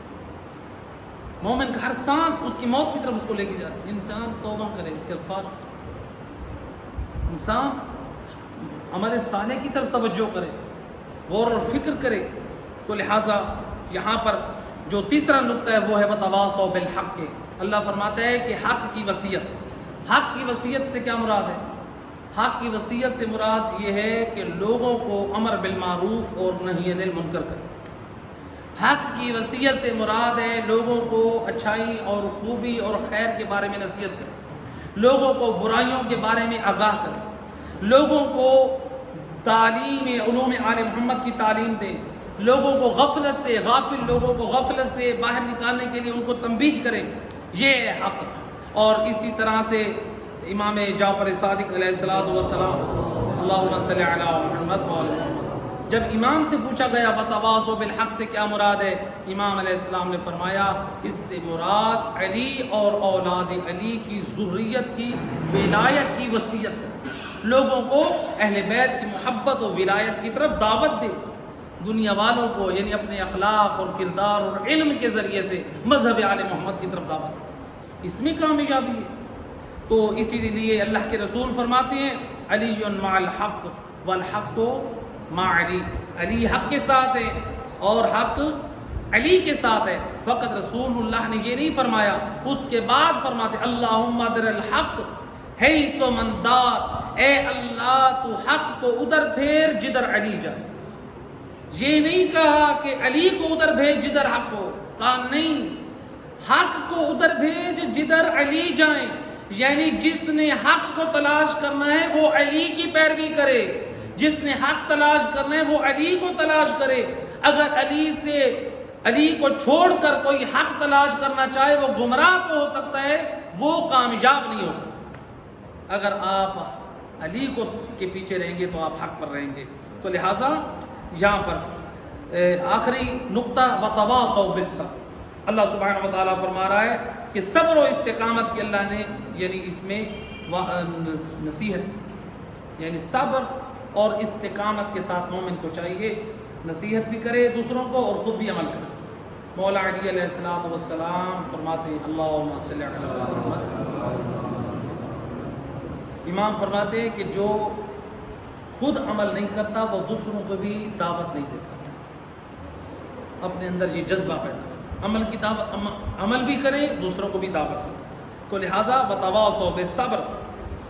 مومن کا ہر سانس اس کی موت کی طرف اس کو لے کے جاتا ہے. انسان توبہ کرے، استغفار، انسان عمل صالح کی طرف توجہ کرے، غور و فکر کرے. تو لہٰذا یہاں پر جو تیسرا نقطہ ہے وہ ہے وتواصوا بالحق. اللہ فرماتا ہے کہ حق کی وصیت. حق کی وصیت سے کیا مراد ہے؟ حق کی وصیت سے مراد یہ ہے کہ لوگوں کو امر بالمعروف اور نہی عن المنکر کرے. حق کی وصیت سے مراد ہے لوگوں کو اچھائی اور خوبی اور خیر کے بارے میں نصیحت کرے، لوگوں کو برائیوں کے بارے میں آگاہ کرے، لوگوں کو تعلیم علوم آل محمد کی تعلیم دے، لوگوں کو غفلت سے، غافل لوگوں کو غفلت سے باہر نکالنے کے لیے ان کو تنبیہ کرے. یہ ہے حق. اور اسی طرح سے امام جعفر صادق علیہ السلام اللہم صلی علی محمد وآل محمد، جب امام سے پوچھا گیا وتواصوا بالحق سے کیا مراد ہے، امام علیہ السلام نے فرمایا اس سے مراد علی اور اولاد علی کی ذریت کی ولایت کی وصیت ہے. لوگوں کو اہل بیت کی محبت و ولایت کی طرف دعوت دے. دنیا والوں کو یعنی اپنے اخلاق اور کردار اور علم کے ذریعے سے مذہب آل محمد کی طرف دعوت، اس میں کامیابی ہے۔ تو اسی لیے اللہ کے رسول فرماتے ہیں علی مع الحق والحق مع علی، علی حق کے ساتھ ہے اور حق علی کے ساتھ ہے۔ فقط رسول اللہ نے یہ نہیں فرمایا، اس کے بعد فرماتے اللہم در الحق حیث من دار، اے اللہ تو حق کو ادھر پھیر جدھر علی جائے۔ یہ نہیں کہا کہ علی کو ادھر بھیج جدھر حق ہو، کہا نہیں، حق کو ادھر بھیج جدھر علی جائیں، یعنی جس نے حق کو تلاش کرنا ہے وہ علی کی پیروی کرے، جس نے حق تلاش کرنا ہے وہ علی کو تلاش کرے۔ اگر علی کو چھوڑ کر کوئی حق تلاش کرنا چاہے وہ گمراہ تو ہو سکتا ہے، وہ کامیاب نہیں ہو سکتا۔ اگر آپ علی کو کے پیچھے رہیں گے تو آپ حق پر رہیں گے۔ تو لہٰذا یہاں پر آخری نقطہ وتواصوا بالصبر، اللہ سبحانہ و تعالیٰ فرما رہا ہے کہ صبر و استقامت کی اللہ نے یعنی اس میں نصیحت، یعنی صبر اور استقامت کے ساتھ مومن کو چاہیے نصیحت بھی کرے دوسروں کو اور خود بھی عمل کرے۔ مولا علی علیہ السلام فرماتے ہیں اللہم صلی علی محمد، امام فرماتے ہیں کہ جو خود عمل نہیں کرتا وہ دوسروں کو بھی دعوت نہیں دیتا، اپنے اندر یہ جذبہ پیدا کرے، عمل کی دعوت، عمل بھی کرے دوسروں کو بھی دعوت دے۔ تو لہٰذا وتواصوا بالصبر،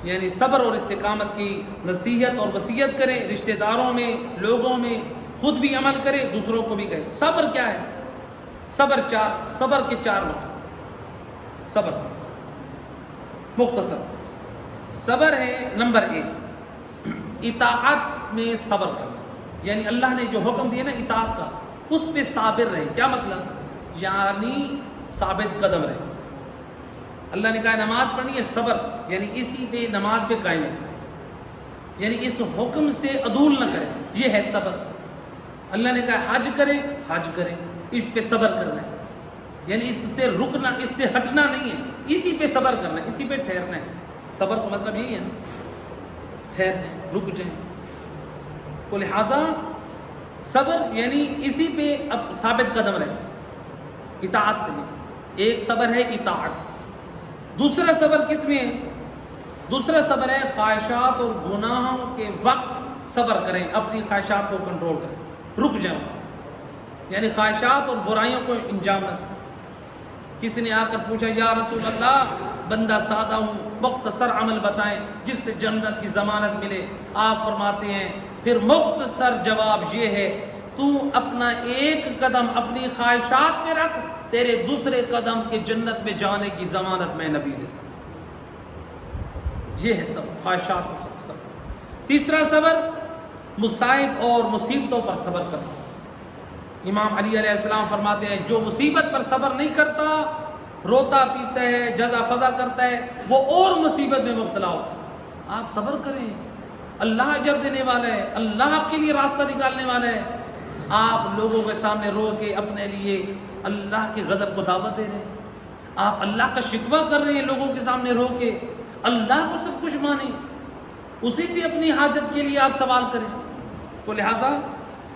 یعنی صبر اور استقامت کی نصیحت اور وصیت کریں، رشتہ داروں میں، لوگوں میں، خود بھی عمل کرے دوسروں کو بھی کہے۔ صبر کیا ہے؟ صبر کے چار مقام۔ صبر مختصر صبر ہے نمبر 1 اطاعت میں صبر کرنا، یعنی اللہ نے جو حکم دیا نا اطاعت کا اس پہ صابر رہے۔ کیا مطلب؟ یعنی ثابت قدم رہے۔ اللہ نے کہا نماز پڑھنی ہے، صبر یعنی اسی پہ نماز پہ قائم ہے، یعنی اس حکم سے عدول نہ کرے، یہ ہے صبر۔ اللہ نے کہا حج کریں، حج کریں، اس پہ صبر کرنا ہے، یعنی اس سے رکنا، اس سے ہٹنا نہیں ہے، اسی پہ صبر کرنا ہے، اسی پہ ٹھہرنا ہے۔ صبر کا مطلب یہی ہے نا، ٹھہر جائیں، رک جائیں۔ تو لہٰذا صبر یعنی اسی پہ اب ثابت قدم رہے، اطاعت کریں۔ ایک صبر ہے اطاعت، دوسرا صبر کس میں ہے؟ دوسرا صبر ہے خواہشات اور گناہوں کے وقت صبر کریں، اپنی خواہشات کو کنٹرول کریں، رک جائیں، یعنی خواہشات اور برائیوں کو انجام نہ دیں۔ کسی نے آ کر پوچھا یا رسول اللہ بندہ سادہ ہوں، مختصر عمل بتائیں جس سے جنت کی ضمانت ملے۔ آپ فرماتے ہیں پھر مختصر جواب یہ ہے تو اپنا ایک قدم اپنی خواہشات پہ رکھ، تیرے دوسرے قدم کے جنت میں جانے کی ضمانت میں نبی دیتا ہوں۔ یہ ہے صبر، خواہشات پر صبر۔ تیسرا صبر مصائب اور مصیبتوں پر صبر کرنا۔ امام علی علیہ السلام فرماتے ہیں جو مصیبت پر صبر نہیں کرتا، روتا پیتا ہے، جزا فضا کرتا ہے، وہ اور مصیبت میں مبتلا ہوتا ہے۔ آپ صبر کریں، اللہ اجر دینے والا ہے، اللہ آپ کے لیے راستہ نکالنے والا ہے۔ آپ لوگوں کے سامنے رو کے اپنے لیے اللہ کے غضب کو دعوت دے رہے ہیں، آپ اللہ کا شکوہ کر رہے ہیں لوگوں کے سامنے رو کے، اللہ کو سب کچھ مانیں، اسی سے اپنی حاجت کے لیے آپ سوال کریں۔ تو لہٰذا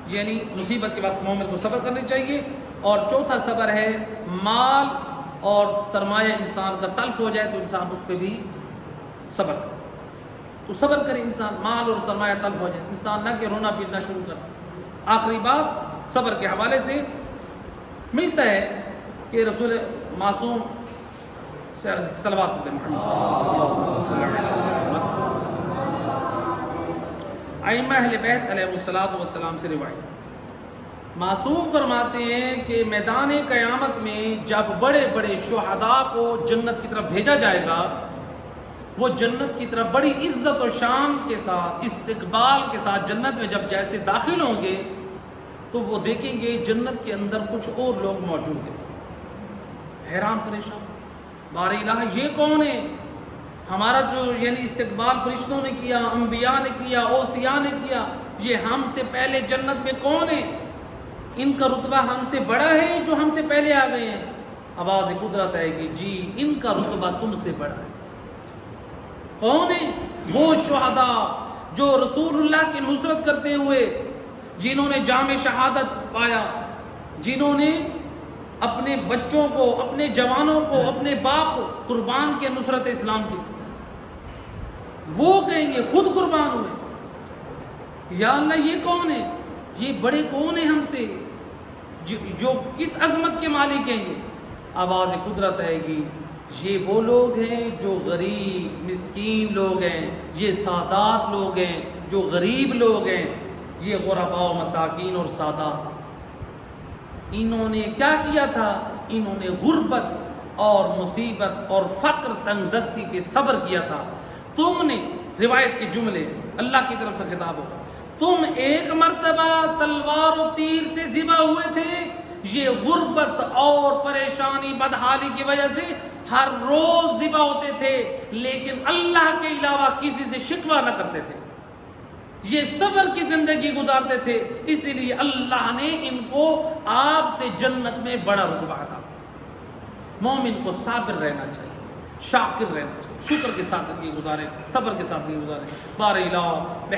یعنی مصیبت کے وقت مومن کو صبر کرنی چاہیے۔ اور چوتھا صبر ہے مال اور سرمایہ انسان کا تلف ہو جائے تو انسان اس پہ بھی صبر کرے، تو صبر کرے انسان، مال اور سرمایہ تلف ہو جائے انسان نہ کہ رونا پیٹنا شروع کر۔ آخری بات صبر کے حوالے سے ملتا ہے کہ رسول معصوم صلوات پڑھتے ہیں ائمہ اہل بیت علیہ السلام سے روایت، معصوم فرماتے ہیں کہ میدان قیامت میں جب بڑے بڑے شہداء کو جنت کی طرف بھیجا جائے گا، وہ جنت کی طرف بڑی عزت و شان کے ساتھ، استقبال کے ساتھ جنت میں جب جیسے داخل ہوں گے تو وہ دیکھیں گے جنت کے اندر کچھ اور لوگ موجود ہیں، حیران پریشان، بار الہ یہ کون ہے؟ ہمارا جو یعنی استقبال فرشتوں نے کیا، انبیاء نے کیا، اوصیاء نے کیا، یہ ہم سے پہلے جنت میں کون ہے؟ ان کا رتبہ ہم سے بڑا ہے جو ہم سے پہلے آ گئے ہیں؟ آواز قدرت ہے کہ جی ان کا رتبہ تم سے بڑا ہے۔ کون ہے؟ وہ شہداء جو رسول اللہ کی نصرت کرتے ہوئے جنہوں نے جام شہادت پایا، جنہوں نے اپنے بچوں کو، اپنے جوانوں کو، اپنے باپ کو قربان کے نصرت اسلام کی، وہ کہیں گے خود قربان ہوئے، یا اللہ یہ کون ہے، یہ بڑے کون ہیں ہم سے، جو کس عظمت کے مالک ہیں یہ؟ آواز قدرت آئے گی، یہ وہ لوگ ہیں جو غریب مسکین لوگ ہیں، یہ سادات لوگ ہیں جو غریب لوگ ہیں، یہ غرباء و مساکین اور سادات۔ انہوں نے کیا کیا تھا؟ انہوں نے غربت اور مصیبت اور فقر تنگ دستی پہ صبر کیا تھا۔ تم نے، روایت کے جملے اللہ کی طرف سے خطاب ہوگا، تم ایک مرتبہ تلوار و تیر سے ذبح ہوئے تھے، یہ غربت اور پریشانی بدحالی کی وجہ سے ہر روز ذبح ہوتے تھے، لیکن اللہ کے علاوہ کسی سے شکوہ نہ کرتے تھے، یہ صبر کی زندگی گزارتے تھے، اسی لیے اللہ نے ان کو آپ سے جنت میں بڑا رتبہ عطا کیا۔ مومن کو صابر رہنا چاہیے، شاکر رہنا چاہیے، شکر کے ساتھ زندگی گزاریں، صبر کے ساتھ زندگی گزاریں۔ بارہ الہ